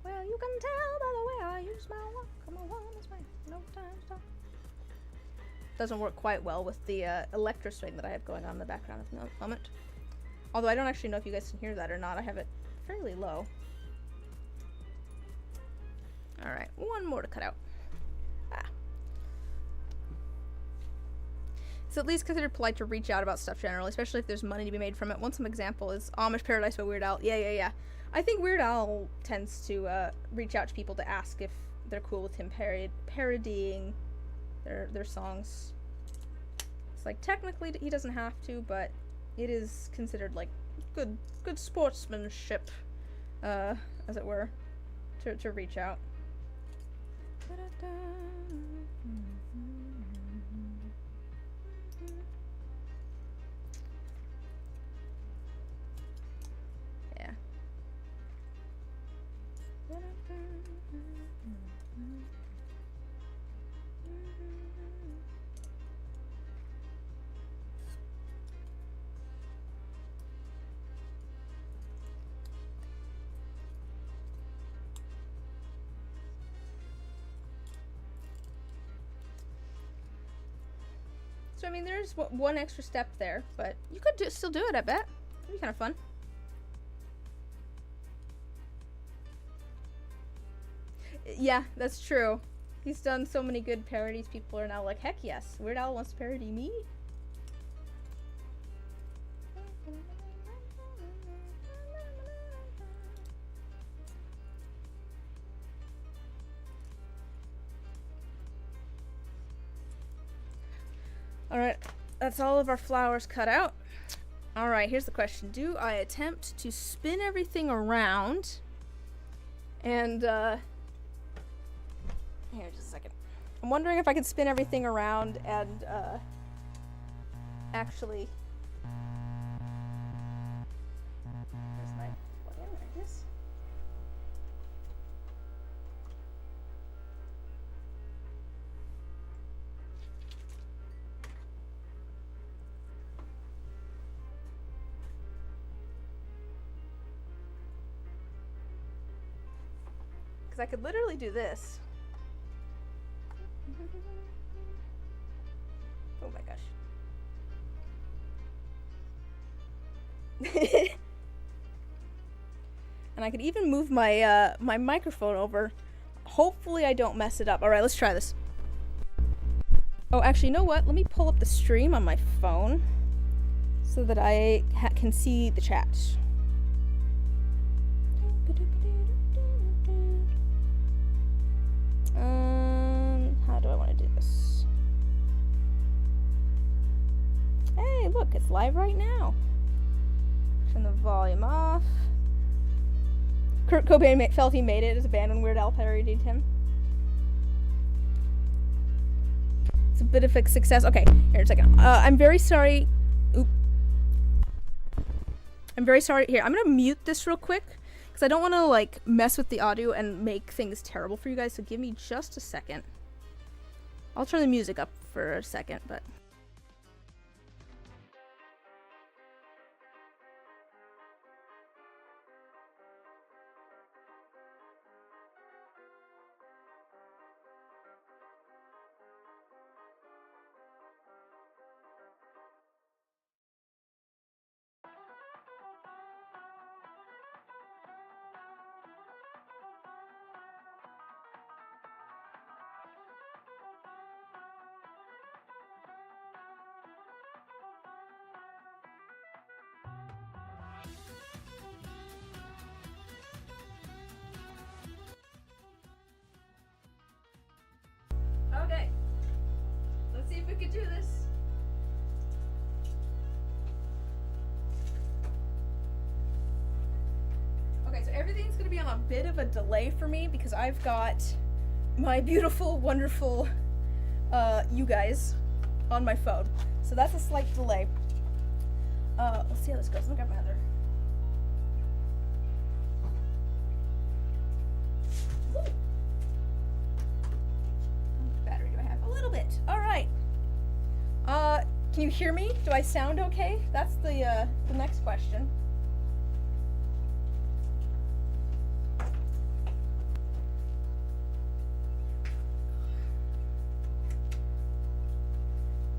Well, you can tell by the way I use my walk. Come on, this way. No time to stop. Doesn't work quite well with the electro swing that I have going on in the background at the moment. Although I don't actually know if you guys can hear that or not. I have it fairly low. Alright, one more to cut out. It's at least considered polite to reach out about stuff generally, especially if there's money to be made from it. One some example is Amish Paradise by Weird Al. Yeah. I think Weird Al tends to reach out to people to ask if they're cool with him parodying their songs. It's like technically he doesn't have to, but it is considered like good sportsmanship, as it were, to reach out. So, I mean, there's one extra step there, but you could still do it, I bet. It'd be kind of fun. Yeah, that's true. He's done so many good parodies, people are now like, heck yes, Weird Al wants to parody me? Alright, that's all of our flowers cut out. Alright, here's the question. Do I attempt to spin everything around? And, here, just a second. I'm wondering if I could spin everything around and, actually... Where's my... What am I? This? Because I could literally do this. Oh my gosh. And I could even move my my microphone over. Hopefully I don't mess it up. Alright, let's try this. Oh, actually, you know what? Let me pull up the stream on my phone so that I can see the chat. How do I want to do this? Hey, look, it's live right now. Turn the volume off. Kurt Cobain felt he made it as a band when Weird Al parodied him. It's a bit of a success. Okay, here a second. I'm very sorry. Oop. I'm very sorry. Here, I'm gonna mute this real quick because I don't want to like mess with the audio and make things terrible for you guys. So give me just a second. I'll turn the music up for a second, but. Okay, let's see if we can do this. Okay, so everything's gonna be on a bit of a delay for me because I've got my beautiful, wonderful, you guys on my phone. So that's a slight delay. Let's see how this goes. Let me grab my other. Can you hear me? Do I sound okay? That's the next question.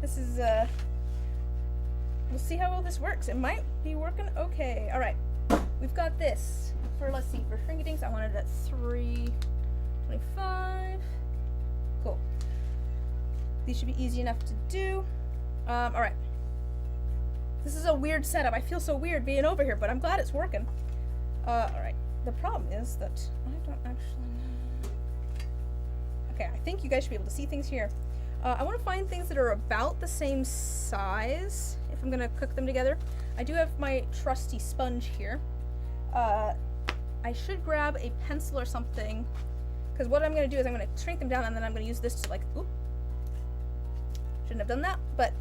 This is, we'll see how well this works. It might be working okay. All right, we've got this. Let's see, for shrinky dinks, I wanted it at 325. Cool. These should be easy enough to do. All right. This is a weird setup. I feel so weird being over here, but I'm glad it's working. All right. The problem is that I don't actually know. Okay, I think you guys should be able to see things here. I want to find things that are about the same size if I'm gonna cook them together. I do have my trusty sponge here. I should grab a pencil or something, because what I'm gonna do is I'm gonna shrink them down and then I'm gonna use this to like, oop. Shouldn't have done that, but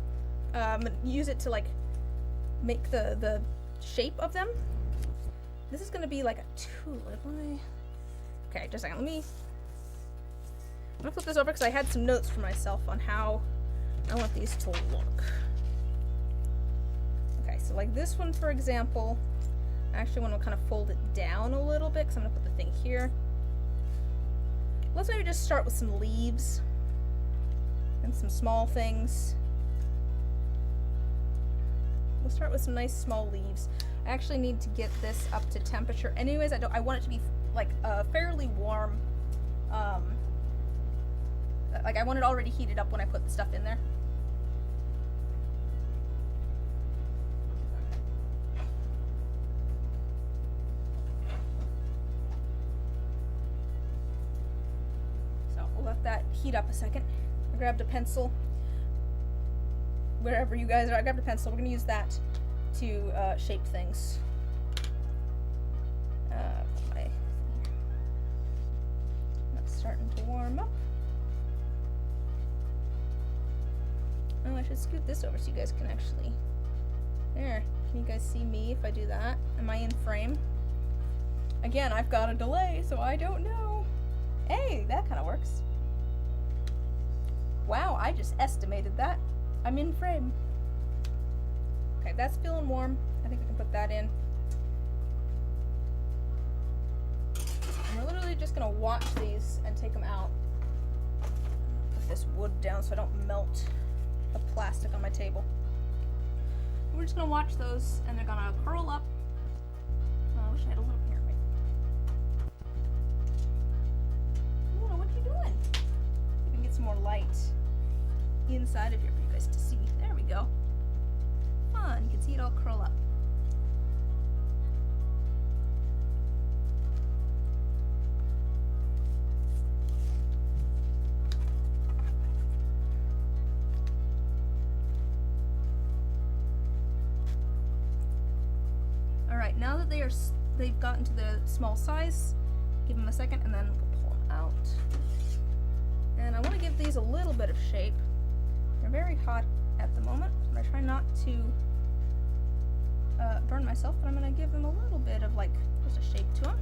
I'm gonna use it to like make the shape of them. This is gonna be like a tool. Okay, just a second. I'm gonna flip this over because I had some notes for myself on how I want these to look. Okay, so like this one, for example, I actually want to kind of fold it down a little bit because I'm gonna put the thing here. Let's maybe just start with some leaves and some small things. We'll start with some nice small leaves. I actually need to get this up to temperature. Anyways, I want it to be like fairly warm. Like I want it already heated up when I put the stuff in there. So we'll let that heat up a second. I grabbed a pencil. Wherever you guys are, I grabbed a pencil. We're gonna use that to shape things. That's starting to warm up. Oh, I should scoot this over so you guys can actually. There. Can you guys see me if I do that? Am I in frame? Again, I've got a delay, so I don't know. Hey, that kind of works. Wow, I just estimated that. I'm in frame. Okay, that's feeling warm. I think we can put that in. And we're literally just gonna watch these and take them out. Put this wood down so I don't melt the plastic on my table. We're just gonna watch those and they're gonna curl up. Oh, I wish I had a little here. Wait. Oh, what are you doing? We can get some more light inside of here for you guys to see. There we go. Fun. You can see it all curl up. Alright, now that they've gotten to the small size, give them a second and then we'll pull them out. And I want to give these a little bit of shape. They're very hot at the moment. I'm going to try not to burn myself, but I'm going to give them a little bit of like just a shape to them.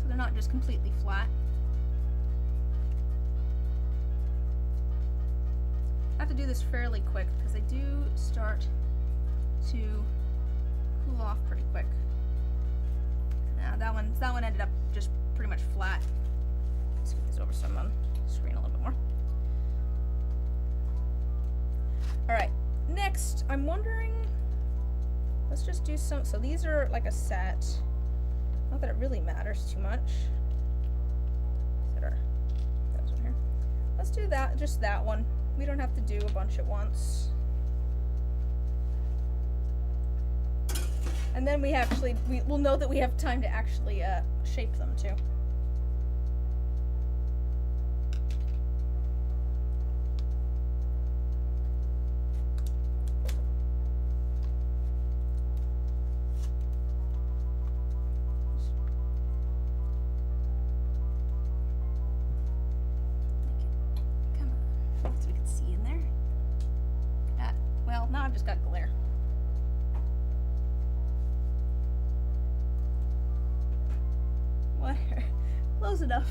So they're not just completely flat. I have to do this fairly quick because they do start to cool off pretty quick. That one ended up just pretty much flat. Let's get this over so I'm on screen a little bit more. Alright, next I'm wondering, let's just do some, so these are like a set. Not that it really matters too much. Those one here. Let's do that, just that one. We don't have to do a bunch at once. And then we'll know that we have time to actually shape them too. Come on, so we can see in there. Well, now I've just got glare. Whatever. Close enough.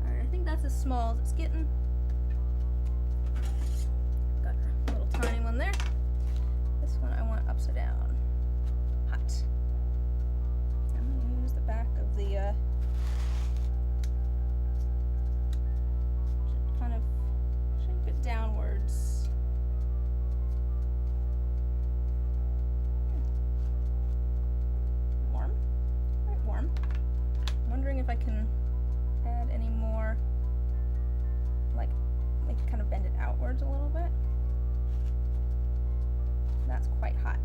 Alright, I think that's as small as it's getting. Got a little tiny one there. This one I want upside down. Hot. I'm gonna use the back of the kind of shape it downwards. Warm. I'm wondering if I can add any more, like, make it kind of bend it outwards a little bit. That's quite hot.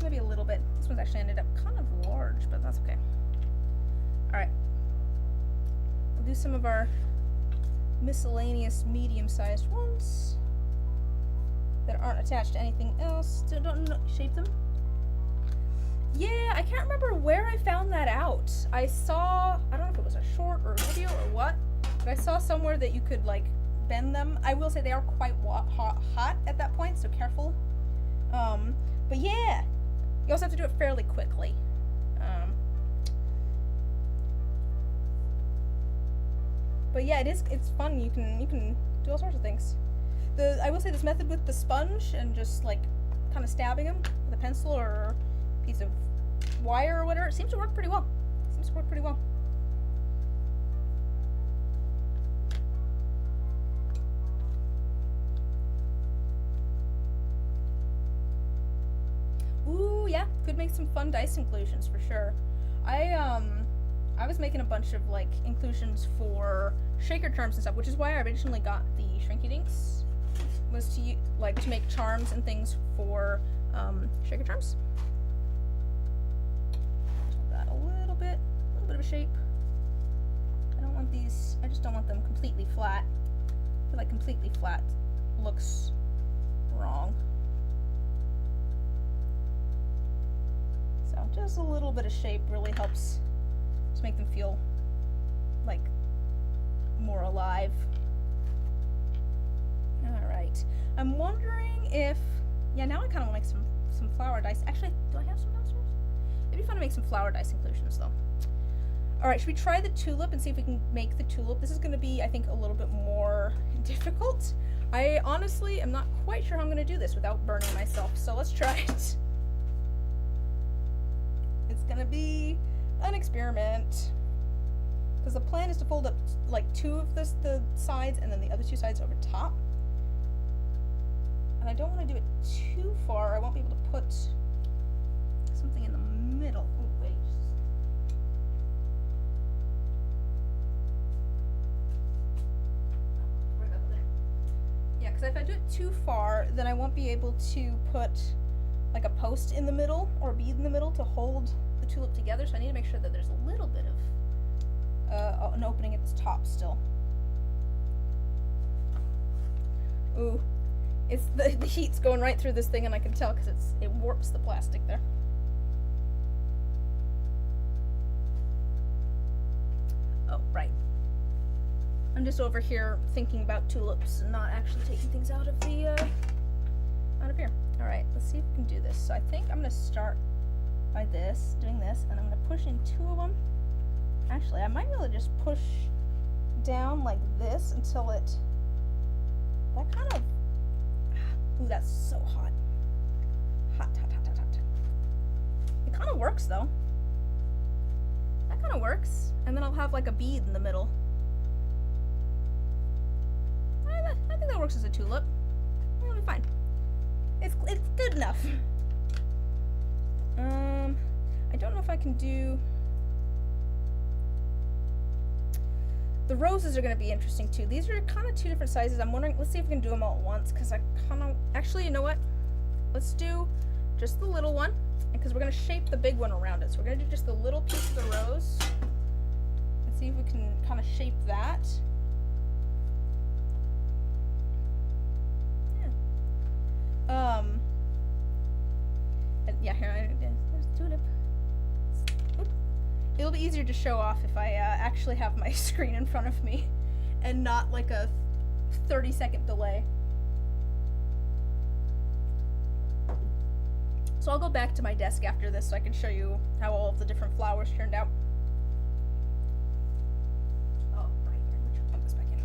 Maybe a little bit. This one's actually ended up kind of large, but that's okay. Alright. We'll do some of our miscellaneous medium-sized ones that aren't attached to anything else. Don't shape them. Yeah, I can't remember where I found that out. I don't know if it was a short or a video or what, but I saw somewhere that you could like bend them. I will say they are quite hot at that point, so careful. But yeah, you also have to do it fairly quickly. But yeah, it's fun. You can do all sorts of things. I will say this method with the sponge and just like kind of stabbing them with a pencil or a piece of wire or whatever, it seems to work pretty well. Ooh, yeah, could make some fun dice inclusions for sure. I was making a bunch of like inclusions for shaker charms and stuff, which is why I originally got the shrinky dinks, was to make charms and things for shaker charms. Got a little bit of a shape. I don't want these. I just don't want them completely flat. I feel like completely flat looks wrong. So just a little bit of shape really helps to make them feel like more alive. Alright. I'm wondering if, yeah, now I kind of want to make some flower dice. Actually, do I have some downstairs? It'd be fun to make some flower dice inclusions though. Alright, should we try the tulip and see if we can make the tulip? This is going to be, I think, a little bit more difficult. I honestly am not quite sure how I'm going to do this without burning myself, so let's try it. It's going to be an experiment. Because the plan is to fold up like two of the sides and then the other two sides over top. And I don't want to do it too far. I won't be able to put something in the middle. Oh, wait. Yeah, because if I do it too far, then I won't be able to put like a post in the middle or a bead in the middle to hold the tulip together, so I need to make sure that there's a little bit of an opening at the top still. Ooh, it's the heat's going right through this thing, and I can tell because it warps the plastic there. Oh, right. I'm just over here thinking about tulips and not actually taking things out of the out of here. All right, let's see if we can do this. So I think I'm gonna start by doing this, and I'm gonna push in 2 of them. Actually, I might be able to just push down like this until that kind of, ooh, that's so hot. Hot. It kind of works though. That kind of works. And then I'll have like a bead in the middle. I think that works as a tulip. It'll be fine. It's good enough. I don't know if I can do... The roses are going to be interesting too. These are kind of 2 different sizes. I'm wondering, let's see if we can do them all at once, because I kind of... Actually, you know what? Let's do just the little one, because we're going to shape the big one around it. So we're going to do just the little piece of the rose. Let's see if we can kind of shape that. And yeah, here, there's tulip. It'll be easier to show off if I actually have my screen in front of me and not like a 30-second delay. So I'll go back to my desk after this so I can show you how all of the different flowers turned out. Oh, right here. Let me plug this back in.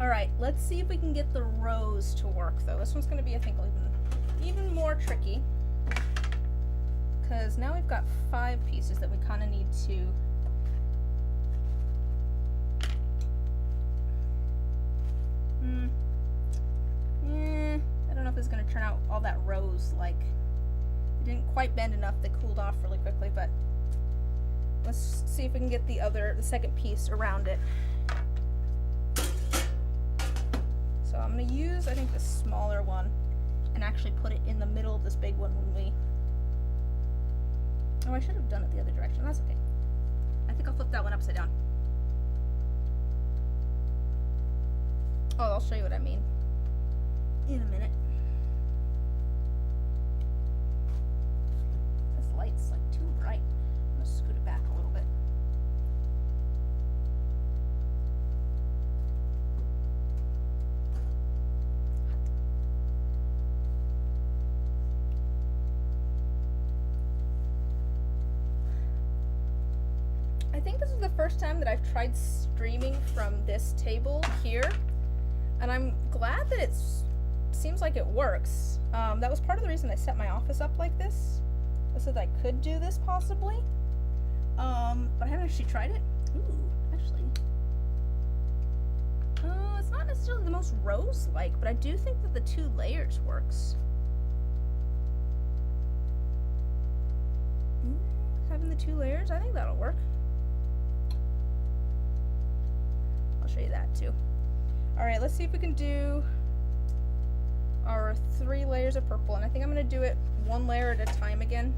Alright, let's see if we can get the rose to work though. This one's going to be, I think, even more tricky. Because now we've got 5 pieces that we kind of need to I don't know if it's going to turn out all that rose like. It didn't quite bend enough. They cooled off really quickly, but let's see if we can get the second piece around it. So I'm going to use, I think, the smaller one and actually put it in the middle of this big one when we... Oh, I should have done it the other direction. That's okay. I think I'll flip that one upside down. Oh, I'll show you what I mean in a minute. This light's like too bright. I'm gonna scoot it back a little bit. I think this is the first time that I've tried streaming from this table here, and I'm glad that it seems like it works. That was part of the reason I set my office up like this, so that I could do this possibly, but I haven't actually tried it. Ooh, actually, it's not necessarily the most rose-like, but I do think that the 2 layers works. Having the 2 layers, I think that'll work. I'll show you that too. Alright, let's see if we can do our 3 layers of purple, and I think I'm going to do it 1 layer at a time again.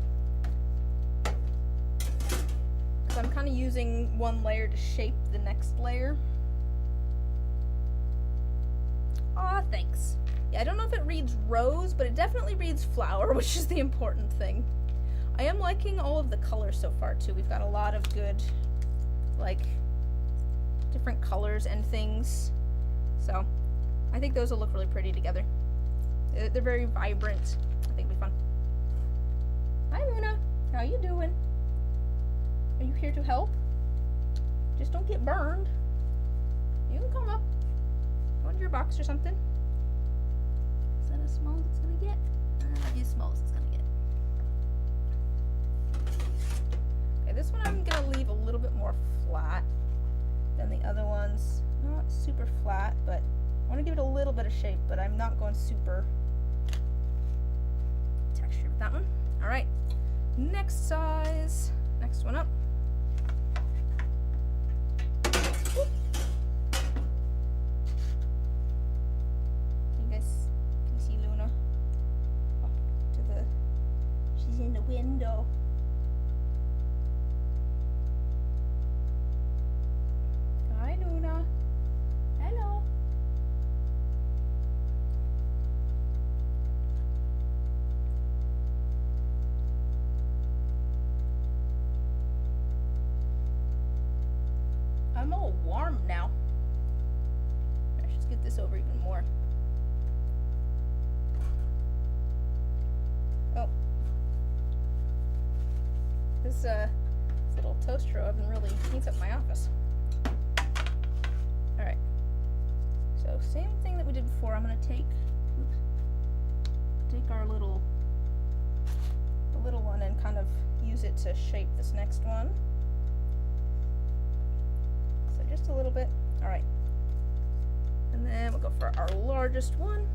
So I'm kind of using 1 layer to shape the next layer. Aw, thanks. Yeah, I don't know if it reads rose, but it definitely reads flower, which is the important thing. I am liking all of the colors so far too. We've got a lot of good, like, different colors and things. So I think those will look really pretty together. They're very vibrant. I think it'll be fun. Hi, Luna. How you doing? Are you here to help? Just don't get burned. You can come up. Go into your box or something. Is that as small as it's gonna get? Not as small as it's gonna get. Okay, this one I'm gonna leave a little bit more flat than the other ones. Not super flat, but I want to give it a little bit of shape, but I'm not going super texture with that one. All right, next size, next one up. Whoop. You guys can see Luna window. Hi, Luna. Hello. I'm all warm now. I should get this over even more. Oh. This little toaster oven really heats up my office. Alright. So same thing that we did before. I'm gonna take our the little one and kind of use it to shape this next one. So just a little bit. Alright. And then we'll go for our largest one.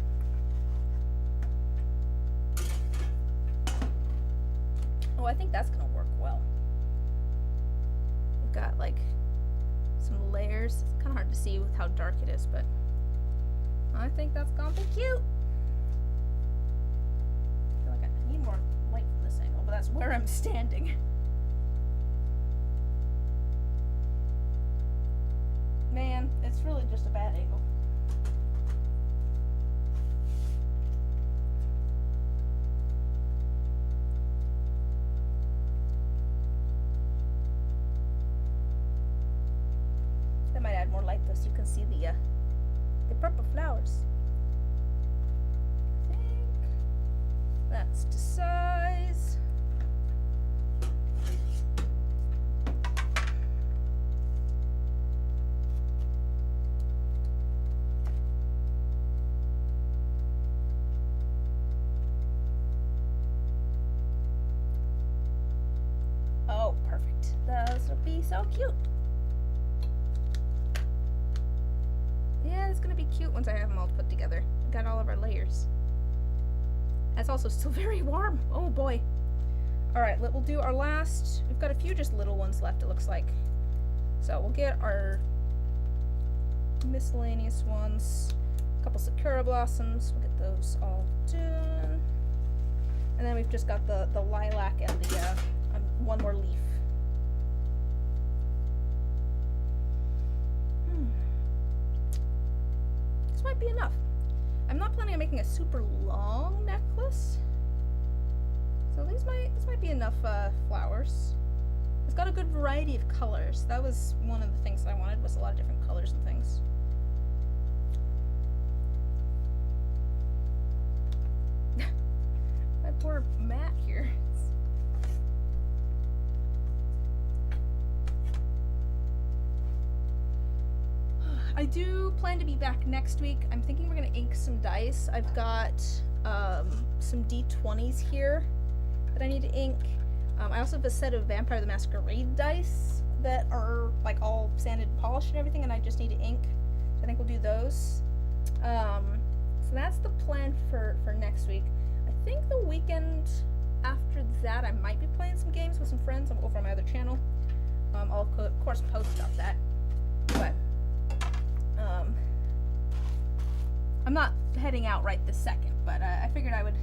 Oh, I think that's gonna work well. We've got like some layers. It's kind of hard to see with how dark it is, but I think that's gonna be cute. I feel like I need more light from this angle, but that's where I'm standing. Man, it's really just a bad angle. I might add more light though so you can see the purple flowers. I think that's to size. Oh, perfect. Those will be so cute. Yeah, it's gonna be cute once I have them all put together. We got all of our layers. That's also still very warm. Oh boy. Alright, we'll do our last. We've got a few just little ones left, it looks like. So we'll get our miscellaneous ones. A couple sakura blossoms. We'll get those all done. And then we've just got the lilac and the one more leaf. This might be enough. I'm not planning on making a super long necklace, so this might be enough flowers. It's got a good variety of colors. That was one of the things that I wanted, was a lot of different colors and things. My poor mat here. I do plan to be back next week. I'm thinking we're gonna ink some dice. I've got some D20s here that I need to ink. I also have a set of Vampire the Masquerade dice that are like all sanded and polished and everything, and I just need to ink. So I think we'll do those. So that's the plan for next week. I think the weekend after that I might be playing some games with some friends. I'm over on my other channel. I'll of course post about that. But I'm not heading out right this second, but I figured I would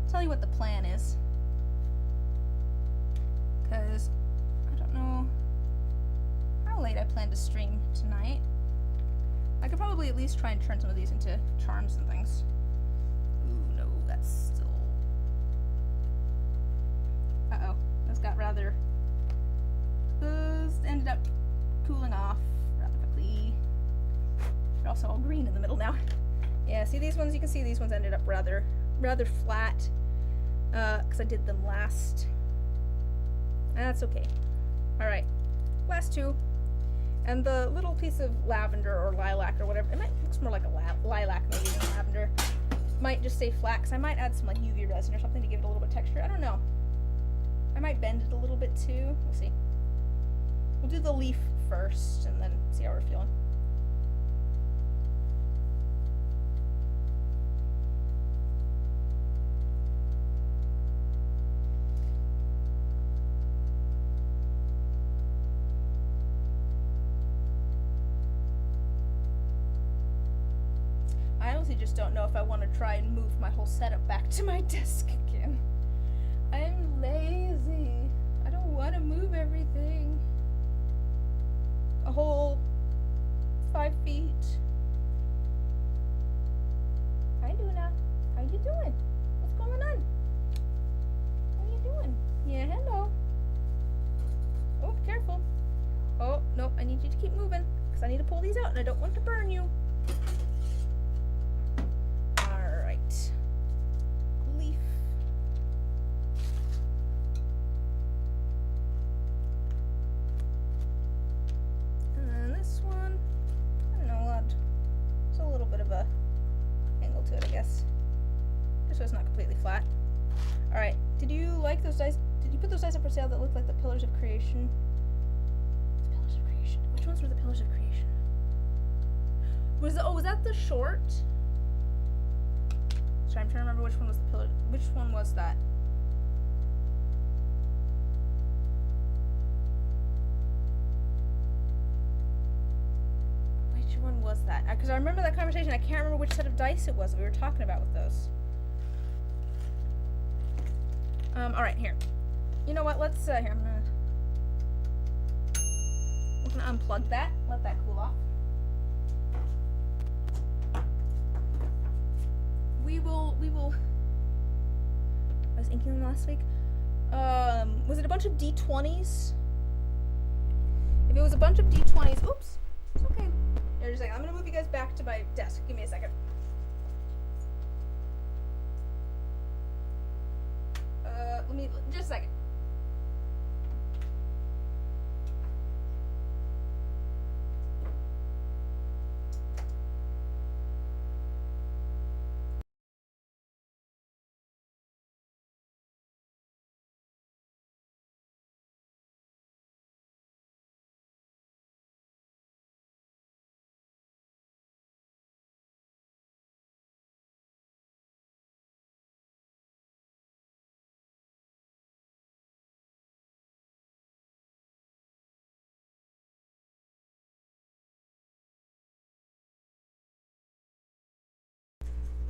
tell you what the plan is. Because I don't know how late I plan to stream tonight. I could probably at least try and turn some of these into charms and things. Ooh, no, that's still... Uh-oh, those got rather... Those ended up cooling off rather quickly. They're also all green in the middle now. Yeah, see these ones? You can see these ones ended up rather flat because I did them last. That's okay. All right, last two. And the little piece of lavender or lilac or whatever, looks more like a lilac maybe than lavender. Might just stay flat because I might add some like UV resin or something to give it a little bit of texture. I don't know. I might bend it a little bit too. We'll see. We'll do the leaf first and then see how we're feeling. I honestly just don't know if I want to try and move my whole setup back to my desk again. I'm lazy. I don't want to move everything. A whole 5 feet. Hi, Luna. How you doing? What's going on? How you doing? Yeah, hello. Oh, careful. Oh, no, I need you to keep moving, because I need to pull these out, and I don't want to burn you. Alright. Leaf. And then this one, I don't know, there's a little bit of a angle to it, I guess. Just so it's not completely flat. Alright, did you like those dice? Did you put those dice up for sale that looked like the Pillars of Creation? The Pillars of Creation. Which ones were the Pillars of Creation? Was that the short? Sorry, I'm trying to remember which one was the pillar. Which one was that? Which one was that? Because I remember that conversation. I can't remember which set of dice it was that we were talking about with those. Alright, here. You know what? Let's, here, I'm gonna unplug that. Let that cool off. We will. I was inking them last week. Was it a bunch of D20s? If it was a bunch of D20s, oops, it's okay. Here, just a second. I'm gonna move you guys back to my desk. Give me a second. Just a second.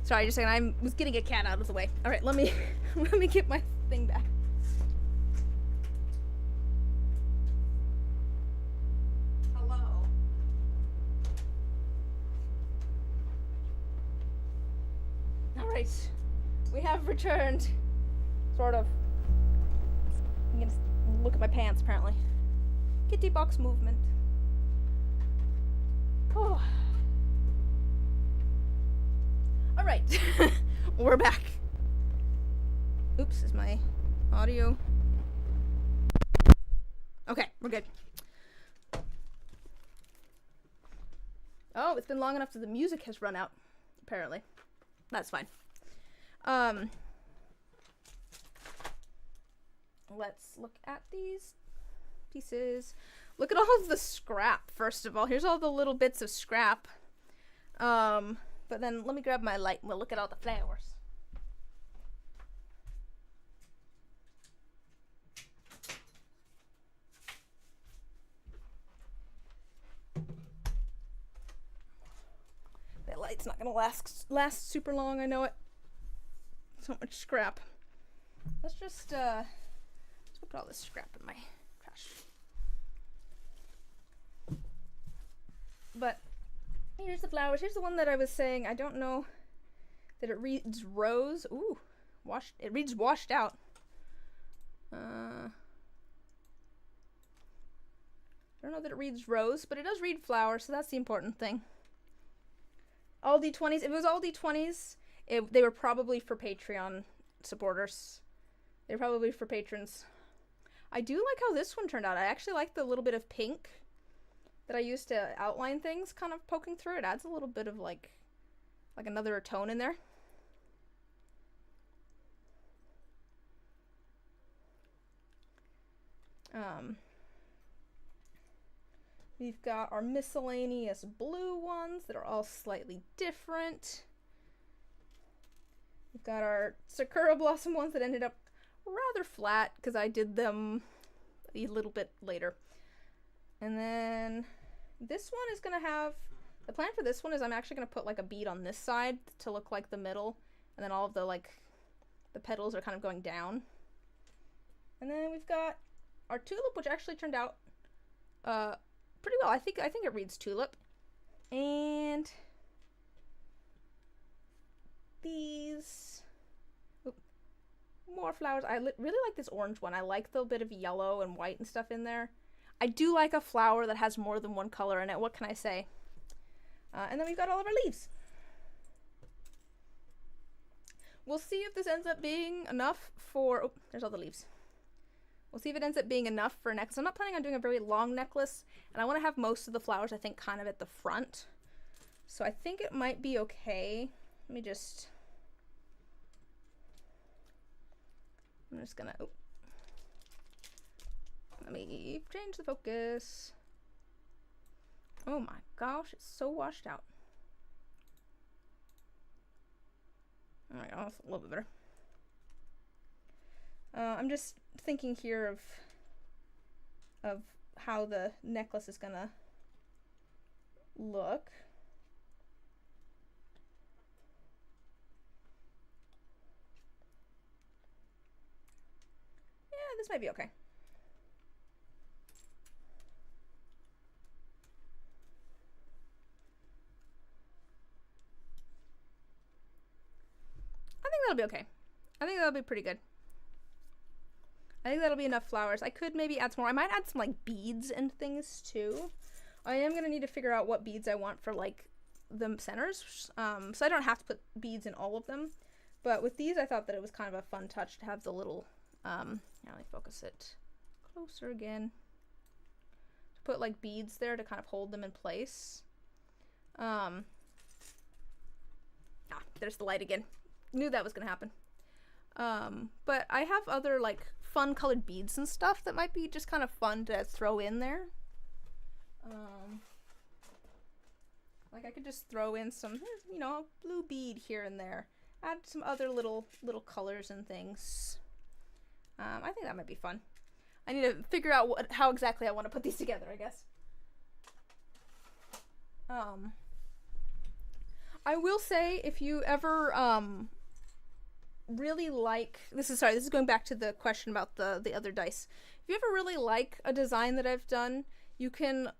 Sorry, just a second. I was getting a cat out of the way. All right, let me get my thing back. Hello. All right, we have returned. Sort of. I'm gonna look at my pants. Apparently, kitty box movement. Oh. Alright, we're back. Oops, is my audio? Okay, we're good. Oh, it's been long enough that the music has run out, apparently. That's fine. Let's look at these pieces. Look at all of the scrap, first of all. Here's all the little bits of scrap. But then let me grab my light and we'll look at all the flowers. That light's not gonna last super long, I know it. So much scrap. Let's just put all this scrap in my trash. But here's the flowers. Here's the one that I was saying. I don't know that it reads rose. Ooh, it reads washed out. I don't know that it reads rose, but it does read flower, so that's the important thing. All D20s. If it was all D20s, they were probably for Patreon supporters. They were probably for patrons. I do like how this one turned out. I actually like the little bit of pink that I used to outline things kind of poking through. It adds a little bit of like another tone in there. We've got our miscellaneous blue ones that are all slightly different. We've got our Sakura Blossom ones that ended up rather flat because I did them a little bit later. And then this one is going to have, the plan for this one is I'm actually going to put like a bead on this side to look like the middle, and then all of the the petals are kind of going down. And then we've got our tulip, which actually turned out pretty well. I think it reads tulip. And these more flowers. I really like this orange one. I like the bit of yellow and white and stuff in there. I do like a flower that has more than one color in it. What can I say? And then we've got all of our leaves. We'll see if this ends up being enough for... Oh, there's all the leaves. We'll see if it ends up being enough for a necklace. I'm not planning on doing a very long necklace, and I want to have most of the flowers, I think, kind of at the front. So I think it might be okay. Let me just... I'm just gonna... Oh. Let me change the focus. Oh my gosh, it's so washed out. Oh my gosh, a little bit better. I'm just thinking here of how the necklace is gonna look. Yeah, this might be okay. I think that'll be okay. I think that'll be pretty good. I think that'll be enough flowers. I could maybe add some more. I might add some like beads and things too. I am gonna need to figure out what beads I want for like the centers. So I don't have to put beads in all of them. But with these, I thought that it was kind of a fun touch to have the little, now let me focus it closer again. To put like beads there to kind of hold them in place. There's the light again. Knew that was gonna happen. But I have other like fun colored beads and stuff that might be just kind of fun to throw in there. Like I could just throw in some, you know, blue bead here and there. Add some other little colors and things. I think that might be fun. I need to figure out how exactly I want to put these together, I guess. I will say, if you ever really like, this is going back to the question about the other dice. If you ever really like a design that I've done, you can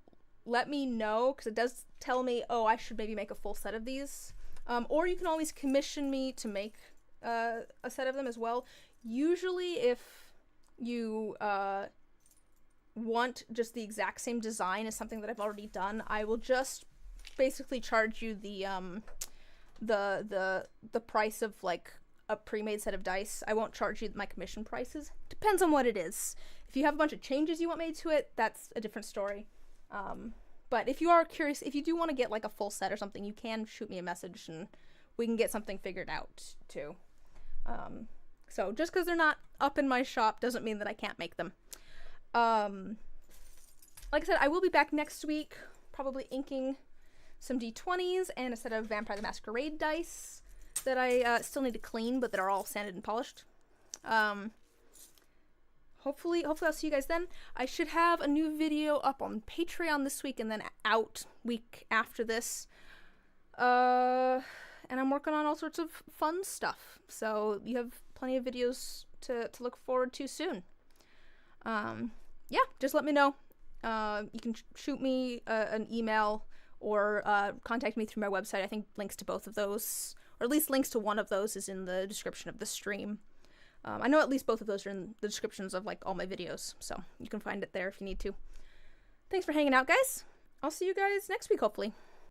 let me know, because it does tell me, oh, I should maybe make a full set of these. Or you can always commission me to make a set of them as well. Usually if you want just the exact same design as something that I've already done, I will just basically charge you the price of like a pre-made set of dice. I won't charge you my commission prices. Depends on what it is. If you have a bunch of changes you want made to it, that's a different story. But if you are curious, if you do want to get like a full set or something, you can shoot me a message and we can get something figured out too. So just because they're not up in my shop doesn't mean that I can't make them. Like I said, I will be back next week, probably inking some D20s and a set of Vampire the Masquerade dice that I still need to clean, but that are all sanded and polished. Hopefully I'll see you guys then. I should have a new video up on Patreon this week and then out week after this. And I'm working on all sorts of fun stuff, so you have plenty of videos to look forward to soon. Yeah, just let me know. You can shoot me an email or contact me through my website. I think links to both of those, or at least links to one of those, is in the description of the stream. I know at least both of those are in the descriptions of like all my videos, so you can find it there if you need to. Thanks for hanging out, guys. I'll see you guys next week, hopefully.